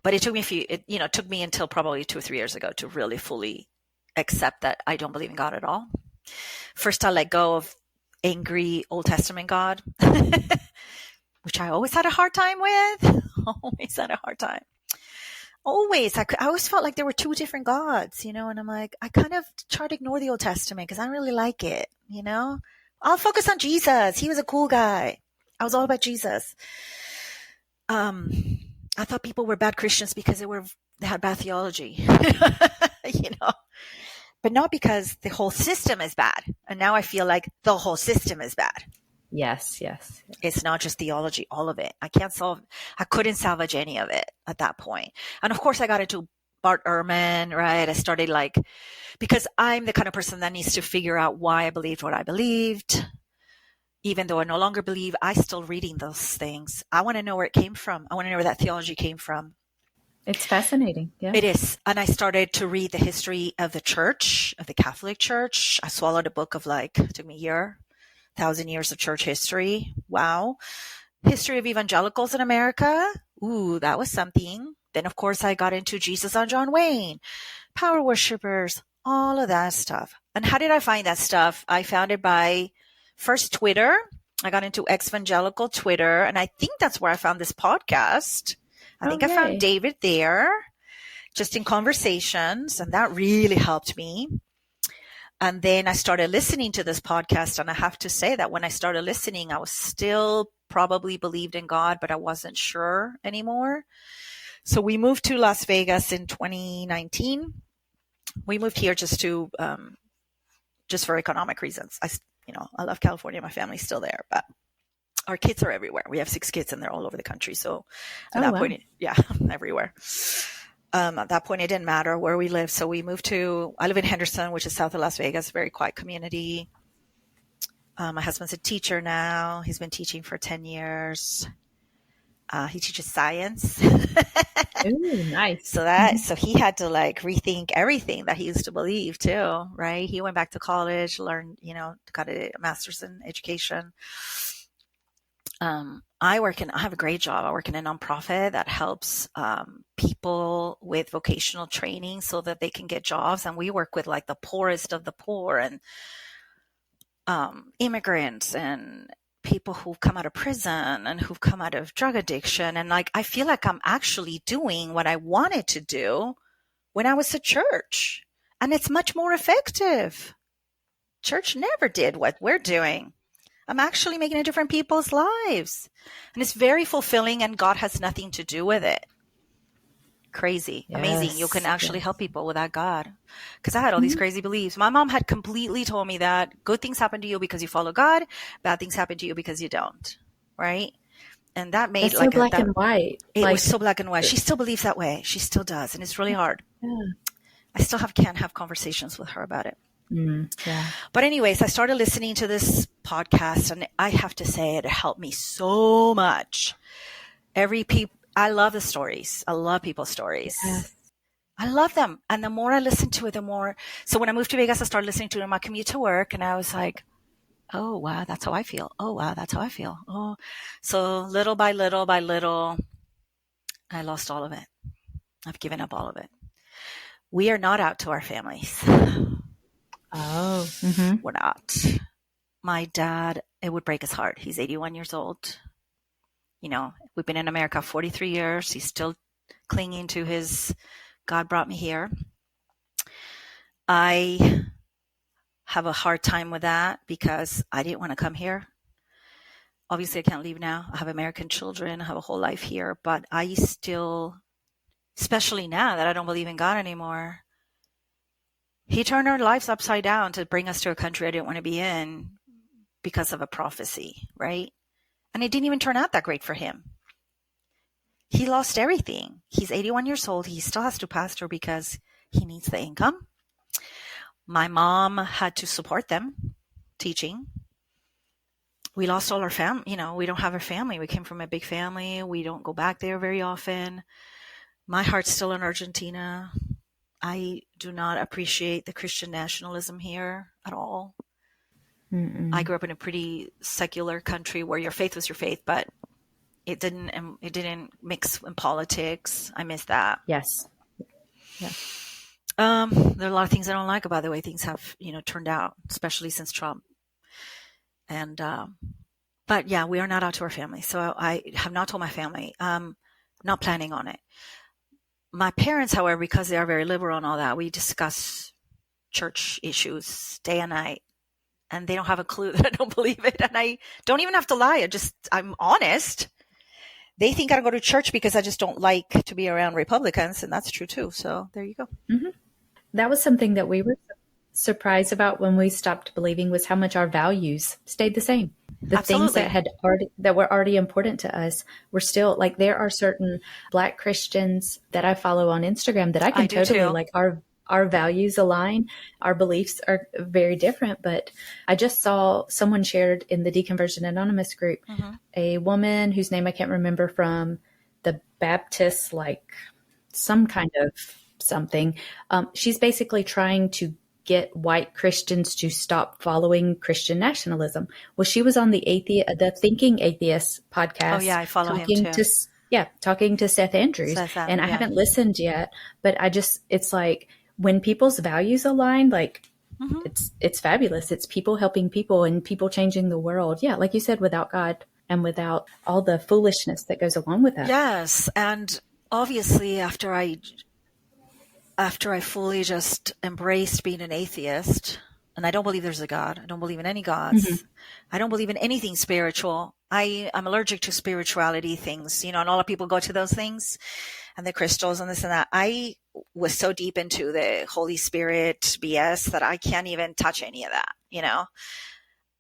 But it took me it took me until probably 2 or 3 years ago to really fully accept that I don't believe in God at all. First, I let go of angry Old Testament God, which I always had a hard time with. Always had a hard time. Always. I always felt like there were two different gods, you know, and I'm like, I kind of try to ignore the Old Testament because I don't really like it, you know. I'll focus on Jesus. He was a cool guy. I was all about Jesus. I thought people were bad Christians because they had bad theology, you know, but not because the whole system is bad. And now I feel like the whole system is bad. Yes. It's not just theology, all of it. I couldn't salvage any of it at that point. And of course I got into Bart Ehrman, right? I started because I'm the kind of person that needs to figure out why I believed what I believed. Even though I no longer believe, I still reading those things. I want to know where it came from. I want to know where that theology came from. It's fascinating. Yeah. It is. And I started to read the history of the church, of the Catholic Church. I swallowed a book of it took me a year, 1,000 years of church history. Wow. History of evangelicals in America. Ooh, that was something. Then, of course, I got into Jesus on John Wayne, power worshipers, all of that stuff. And how did I find that stuff? I found it by first Twitter. I got into ex-evangelical Twitter, and I think that's where I found this podcast. I think I found David there just in conversations, and that really helped me. And then I started listening to this podcast, and I have to say that when I started listening, I was still probably believed in God, but I wasn't sure anymore. So we moved to Las Vegas in 2019. We moved here just for economic reasons. I love California. My family's still there, but our kids are everywhere. We have 6 kids and they're all over the country. So at that point, everywhere. At that point, it didn't matter where we lived. So we moved I live in Henderson, which is south of Las Vegas, very quiet community. My husband's a teacher now. He's been teaching for 10 years. He teaches science. Ooh, nice. So he had to rethink everything that he used to believe too, right? He went back to college, learned, got a master's in education. I have a great job. I work in a nonprofit that helps people with vocational training so that they can get jobs. And we work with the poorest of the poor and immigrants and people who've come out of prison and who've come out of drug addiction. And I feel like I'm actually doing what I wanted to do when I was at church. And it's much more effective. Church never did what we're doing. I'm actually making a difference in people's lives. And it's very fulfilling, and God has nothing to do with it. Crazy. Yes. Amazing. You can actually help people without God. Because I had all these crazy beliefs. My mom had completely told me that good things happen to you because you follow God, bad things happen to you because you don't. Right? And that made so black and white. It was so black and white. She still believes that way. She still does. And it's really hard. Yeah. I still can't have conversations with her about it. Yeah. But anyways, I started listening to this podcast, and I have to say it helped me so much. I love the stories. I love people's stories. Yes. I love them. And the more I listen to it, the more. So when I moved to Vegas, I started listening to it on my commute to work, and I was like, oh, wow, that's how I feel. Oh, wow, that's how I feel. Oh, so little by little by little, I lost all of it. I've given up all of it. We are not out to our families. Oh, We're not. My dad, it would break his heart. He's 81 years old. We've been in America 43 years. He's still clinging to his, God brought me here. I have a hard time with that because I didn't want to come here. Obviously, I can't leave now. I have American children. I have a whole life here. But I still, especially now that I don't believe in God anymore, He turned our lives upside down to bring us to a country I didn't want to be in because of a prophecy, right? And it didn't even turn out that great for him. He lost everything. He's 81 years old. He still has to pastor because he needs the income. My mom had to support them teaching. We lost all our family. We don't have a family. We came from a big family. We don't go back there very often. My heart's still in Argentina. I do not appreciate the Christian nationalism here at all. I grew up in a pretty secular country where your faith was your faith, but it didn't mix in politics. I miss that. Yes. Yeah. There are a lot of things I don't like about the way things have, turned out, especially since Trump. And, but yeah, we are not out to our family. So I have not told my family. Not planning on it. My parents, however, because they are very liberal and all that, we discuss church issues day and night. And they don't have a clue that I don't believe it. And I don't even have to lie. I'm honest. They think I don't go to church because I just don't like to be around Republicans. And that's true too. So there you go. Mm-hmm. That was something that we were surprised about when we stopped believing, was how much our values stayed the same. The Absolutely. Things that were already important to us were still, like, there are certain Black Christians that I follow on Instagram that I can totally like. Our values align. Our beliefs are very different, but I just saw someone shared in the Deconversion Anonymous group, a woman whose name I can't remember, from the Baptist, like some kind of something. She's basically trying to get white Christians to stop following Christian nationalism. Well, she was on the Thinking Atheist podcast. Oh yeah, I follow him too. Talking to Seth Andrews. I haven't listened yet, but it's like, when people's values align, like it's fabulous. It's people helping people and people changing the world. Yeah. Like you said, without God and without all the foolishness that goes along with that. Yes. And obviously after I fully just embraced being an atheist, and I don't believe there's a God. I don't believe in any gods. I don't believe in anything spiritual. I'm allergic to spirituality things, and all the people go to those things and the crystals and this and that. I was so deep into the Holy Spirit BS that I can't even touch any of that,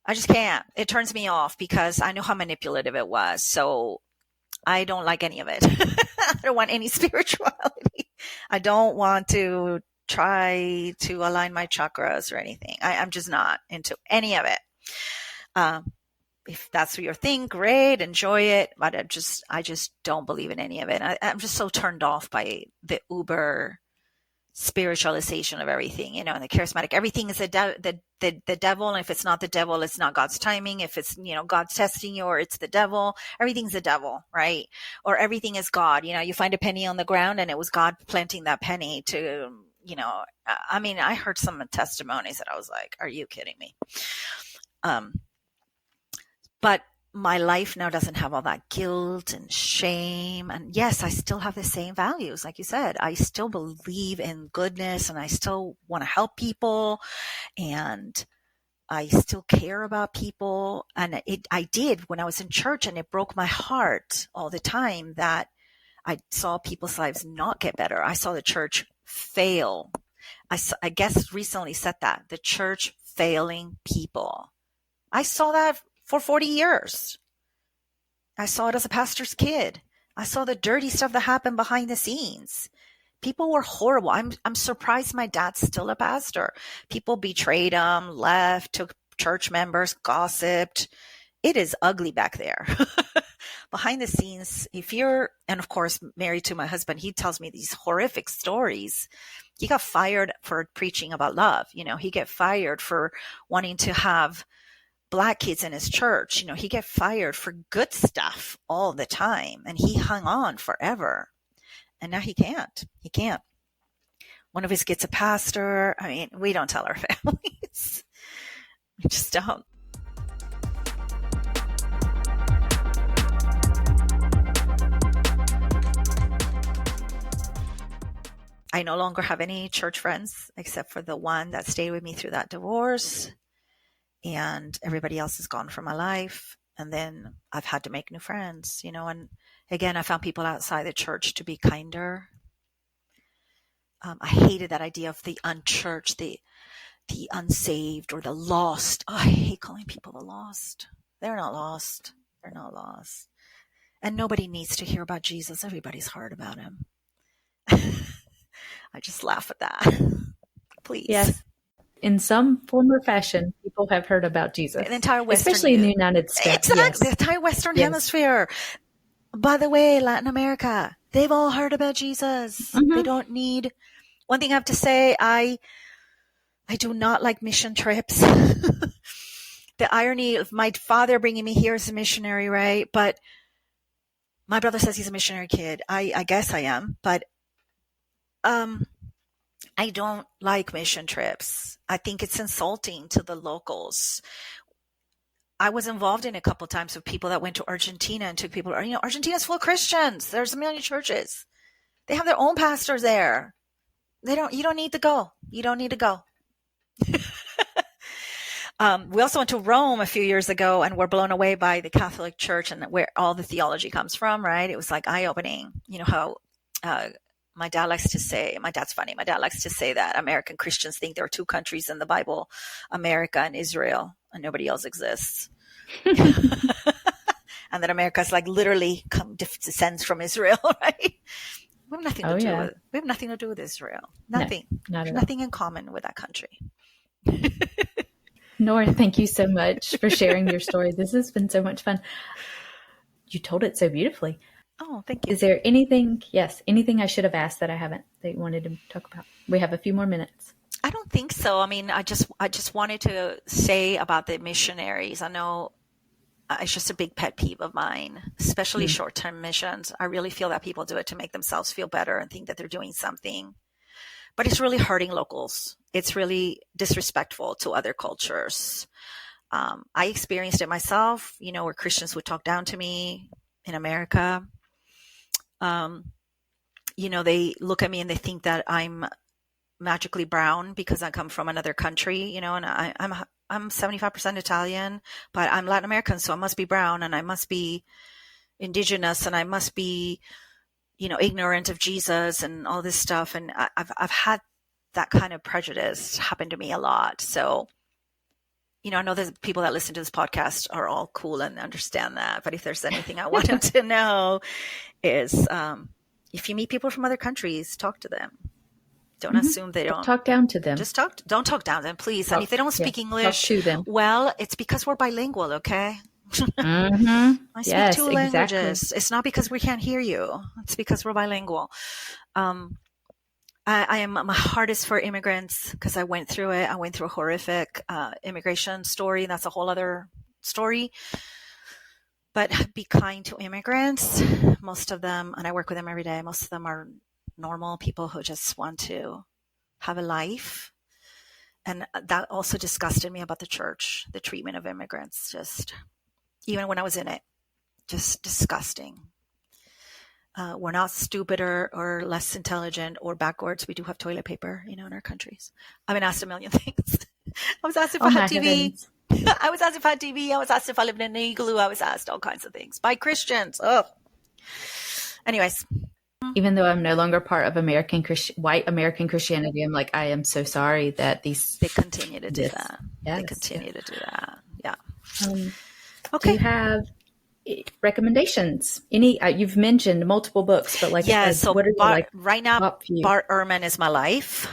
I just can't. It turns me off because I know how manipulative it was. So I don't like any of it. I don't want any spirituality. I don't want to try to align my chakras or anything. I'm just not into any of it. If that's your thing, great, enjoy it. But I just don't believe in any of it. I'm just so turned off by the uber spiritualization of everything, and the charismatic. Everything is the devil. And if it's not the devil, it's not God's timing. If it's, God's testing you, or it's the devil, everything's the devil, right? Or everything is God. You find a penny on the ground and it was God planting that penny to, I heard some testimonies that I was like, are you kidding me? But my life now doesn't have all that guilt and shame. And yes, I still have the same values. Like you said, I still believe in goodness, and I still want to help people, and I still care about people. And I did when I was in church, and it broke my heart all the time that I saw people's lives not get better. I saw the church fail. I guess recently said that, the church failing people. I saw that for 40 years. I saw it as a pastor's kid. I saw the dirty stuff that happened behind the scenes. People were horrible. I'm surprised my dad's still a pastor. People betrayed him, left, took church members, gossiped. It is ugly back there. Behind the scenes, and of course, married to my husband, he tells me these horrific stories. He got fired for preaching about love. He got fired for wanting to have Black kids in his church. He get fired for good stuff all the time, and he hung on forever. And now he can't. One of his kids a pastor. We don't tell our families. We just don't. I no longer have any church friends except for the one that stayed with me through that divorce. And everybody else is gone from my life. And then I've had to make new friends, and again, I found people outside the church to be kinder. I hated that idea of the unchurched, the unsaved, or the lost. Oh, I hate calling people the lost. They're not lost. They're not lost. And nobody needs to hear about Jesus. Everybody's heard about him. I just laugh at that. Please. Yes. In some form or fashion, people have heard about Jesus. The entire Western, especially in the United States. Exactly. Yes. The entire Western Hemisphere. By the way, Latin America, they've all heard about Jesus. Mm-hmm. They don't need. One thing I have to say, I do not like mission trips. The irony of my father bringing me here as a missionary, right? But my brother says he's a missionary kid. I guess I am, but I don't like mission trips. I think it's insulting to the locals. I was involved in a couple of times with people that went to Argentina and took people, Argentina's full of Christians. There's a million churches. They have their own pastors there. You don't need to go. You don't need to go. We also went to Rome a few years ago and were blown away by the Catholic Church and where all the theology comes from, right? It was like eye-opening. How my dad likes to say, my dad's funny. My dad likes to say that American Christians think there are two countries in the Bible, America and Israel, and nobody else exists. And that America is like literally descends from Israel, right? We have nothing to do with it. We have nothing to do with Israel. Nothing. No, nothing in common with that country. Nora, thank you so much for sharing your story. This has been so much fun. You told it so beautifully. Oh, thank you. Is there anything I should have asked that I haven't, that you wanted to talk about? We have a few more minutes. I don't think so. I mean, I just wanted to say about the missionaries. I know it's just a big pet peeve of mine, especially short-term missions. I really feel that people do it to make themselves feel better and think that they're doing something. But it's really hurting locals. It's really disrespectful to other cultures. I experienced it myself, where Christians would talk down to me in America. They look at me and they think that I'm magically brown because I come from another country, and I'm 75% Italian, but I'm Latin American, so I must be brown and I must be indigenous and I must be, ignorant of Jesus and all this stuff. And I've had that kind of prejudice happen to me a lot. So, I know that people that listen to this podcast are all cool and understand that. But if there's anything I want them to know is, if you meet people from other countries, talk to them. Don't assume they don't. Talk down to them. Just don't talk down to them, please. And if they don't speak English, talk to them. Well, it's because we're bilingual, okay? Mm-hmm. I speak two languages. It's not because we can't hear you. It's because we're bilingual. My heart is for immigrants because I went through it. I went through a horrific immigration story. That's a whole other story. But be kind to immigrants. Most of them, and I work with them every day, most of them are normal people who just want to have a life. And that also disgusted me about the church, the treatment of immigrants, just even when I was in it, just disgusting. We're not stupider or less intelligent or backwards. We do have toilet paper, in our countries. I've been asked a million things. I was asked if I had TV. I was asked if I had TV. I was asked if I lived in an igloo. I was asked all kinds of things by Christians. Ugh. Anyways. Even though I'm no longer part of white American Christianity, I'm like, I am so sorry that they continue to do that. Yes, they continue to do that. Yeah. Okay. Do you have recommendations? You've mentioned multiple books, but what are you right now? Bart Ehrman is my life.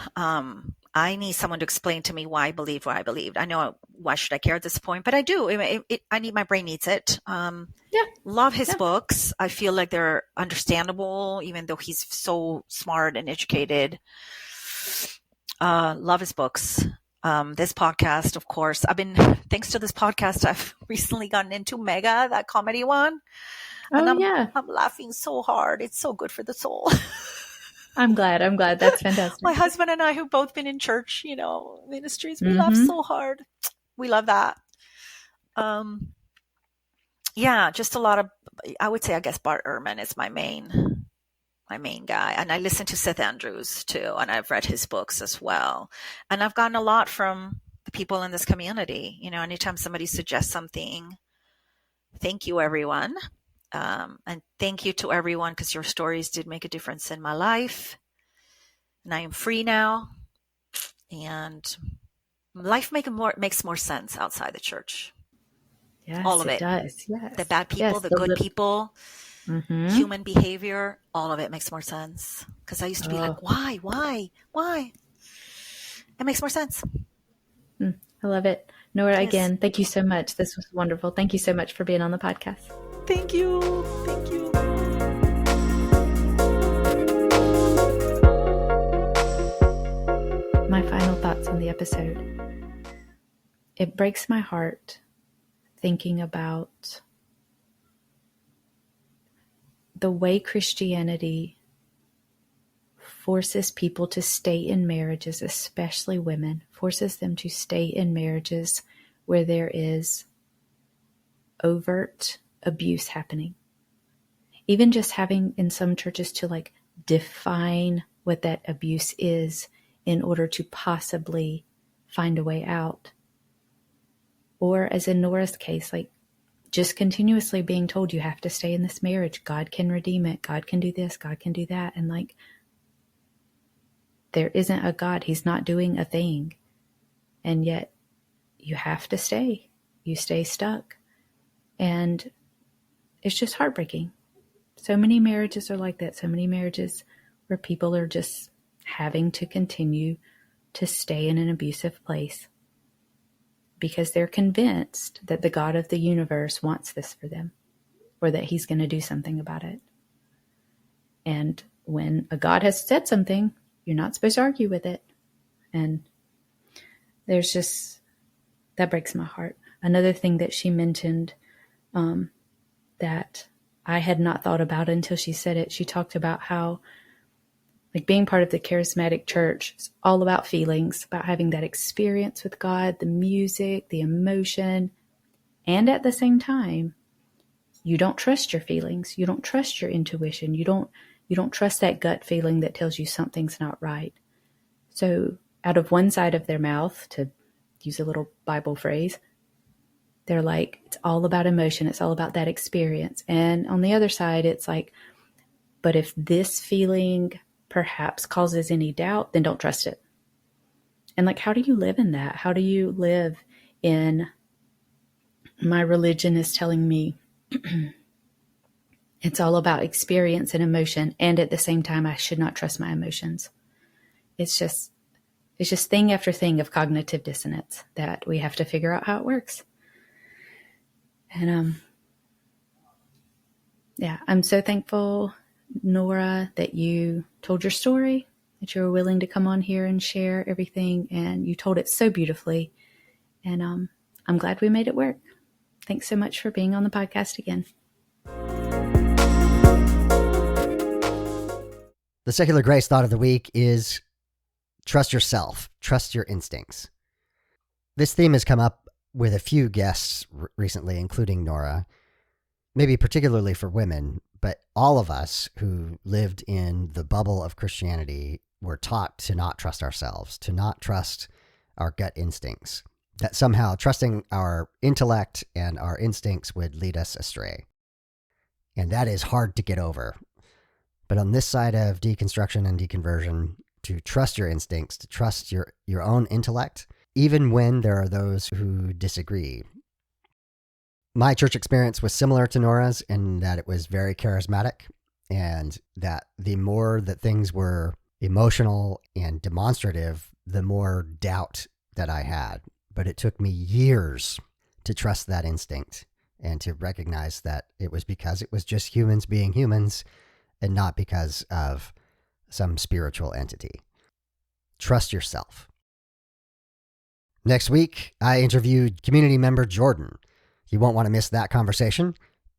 I need someone to explain to me why I believe what I believed. I know why should I care at this point, but I do. My brain needs it. Love his books. I feel like they're understandable, even though he's so smart and educated. Love his books. This podcast, of course, thanks to this podcast, I've recently gotten into Mega, that comedy one. And I'm laughing so hard. It's so good for the soul. I'm glad. That's fantastic. My husband and I, who've both been in church, ministries, we laugh so hard. We love that. Just a lot of, I would say, I guess Bart Ehrman is my main guy. And I listen to Seth Andrews too. And I've read his books as well. And I've gotten a lot from the people in this community. Anytime somebody suggests something, thank you, everyone. And thank you to everyone because your stories did make a difference in my life. And I am free now. And life makes more sense outside the church. Yes, all of it. Does. Yes. The bad people, the good people, human behavior, all of it makes more sense. Because I used to be like, why? It makes more sense. I love it. Nora, again, thank you so much. This was wonderful. Thank you so much for being on the podcast. Thank you. My final thoughts on the episode. It breaks my heart thinking about the way Christianity forces people to stay in marriages, especially women, forces them to stay in marriages where there is overt abuse happening. Even just having in some churches to define what that abuse is in order to possibly find a way out. Or as in Nora's case, just continuously being told you have to stay in this marriage. God can redeem it. God can do this. God can do that. And there isn't a God. He's not doing a thing. And yet you have to stay. You stay stuck. And it's just heartbreaking. So many marriages are like that. So many marriages where people are just having to continue to stay in an abusive place because they're convinced that the God of the universe wants this for them or that he's going to do something about it. And when a God has said something, you're not supposed to argue with it. And that breaks my heart. Another thing that she mentioned that I had not thought about until she said it, she talked about how being part of the charismatic church is all about feelings, about having that experience with God, the music, the emotion. And at the same time, you don't trust your feelings. You don't trust your intuition. You don't trust that gut feeling that tells you something's not right. So out of one side of their mouth, to use a little Bible phrase. They're like, it's all about emotion. It's all about that experience. And on the other side, it's like, but if this feeling perhaps causes any doubt, then don't trust it. And like, how do you live in that? How do you live in, my religion is telling me it's all about experience and emotion. And at the same time, I should not trust my emotions. It's just thing after thing of cognitive dissonance that we have to figure out how it works. And I'm so thankful, Nora, that you told your story, that you were willing to come on here and share everything, and you told it so beautifully. And I'm glad we made it work. Thanks so much for being on the podcast again. The Secular Grace thought of the week is trust yourself, trust your instincts. This theme has come up with a few guests recently, including Nora, maybe particularly for women, but all of us who lived in the bubble of Christianity were taught to not trust ourselves, to not trust our gut instincts, that somehow trusting our intellect and our instincts would lead us astray. And that is hard to get over. But on this side of deconstruction and deconversion, to trust your instincts, to trust your own intellect, even when there are those who disagree. My church experience was similar to Nora's in that it was very charismatic, and that the more that things were emotional and demonstrative, the more doubt that I had. But it took me years to trust that instinct and to recognize that it was because it was just humans being humans and not because of some spiritual entity. Trust yourself. Next week, I interviewed community member Jordan. You won't want to miss that conversation.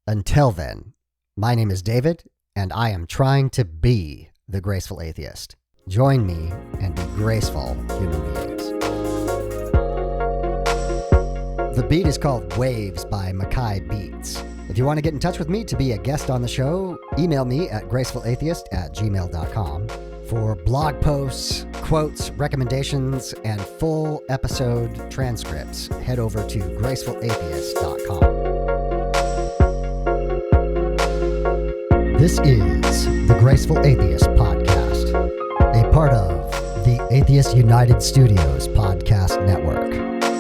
Until then, my name is David, and I am trying to be the graceful atheist. Join me and be graceful human beings. The beat is called Waves by Mackay Beats. If you want to get in touch with me to be a guest on the show, email me at gracefulatheist@gmail.com. For blog posts, quotes, recommendations, and full episode transcripts, head over to gracefulatheist.com. This is the Graceful Atheist Podcast, a part of the Atheist United Studios podcast network.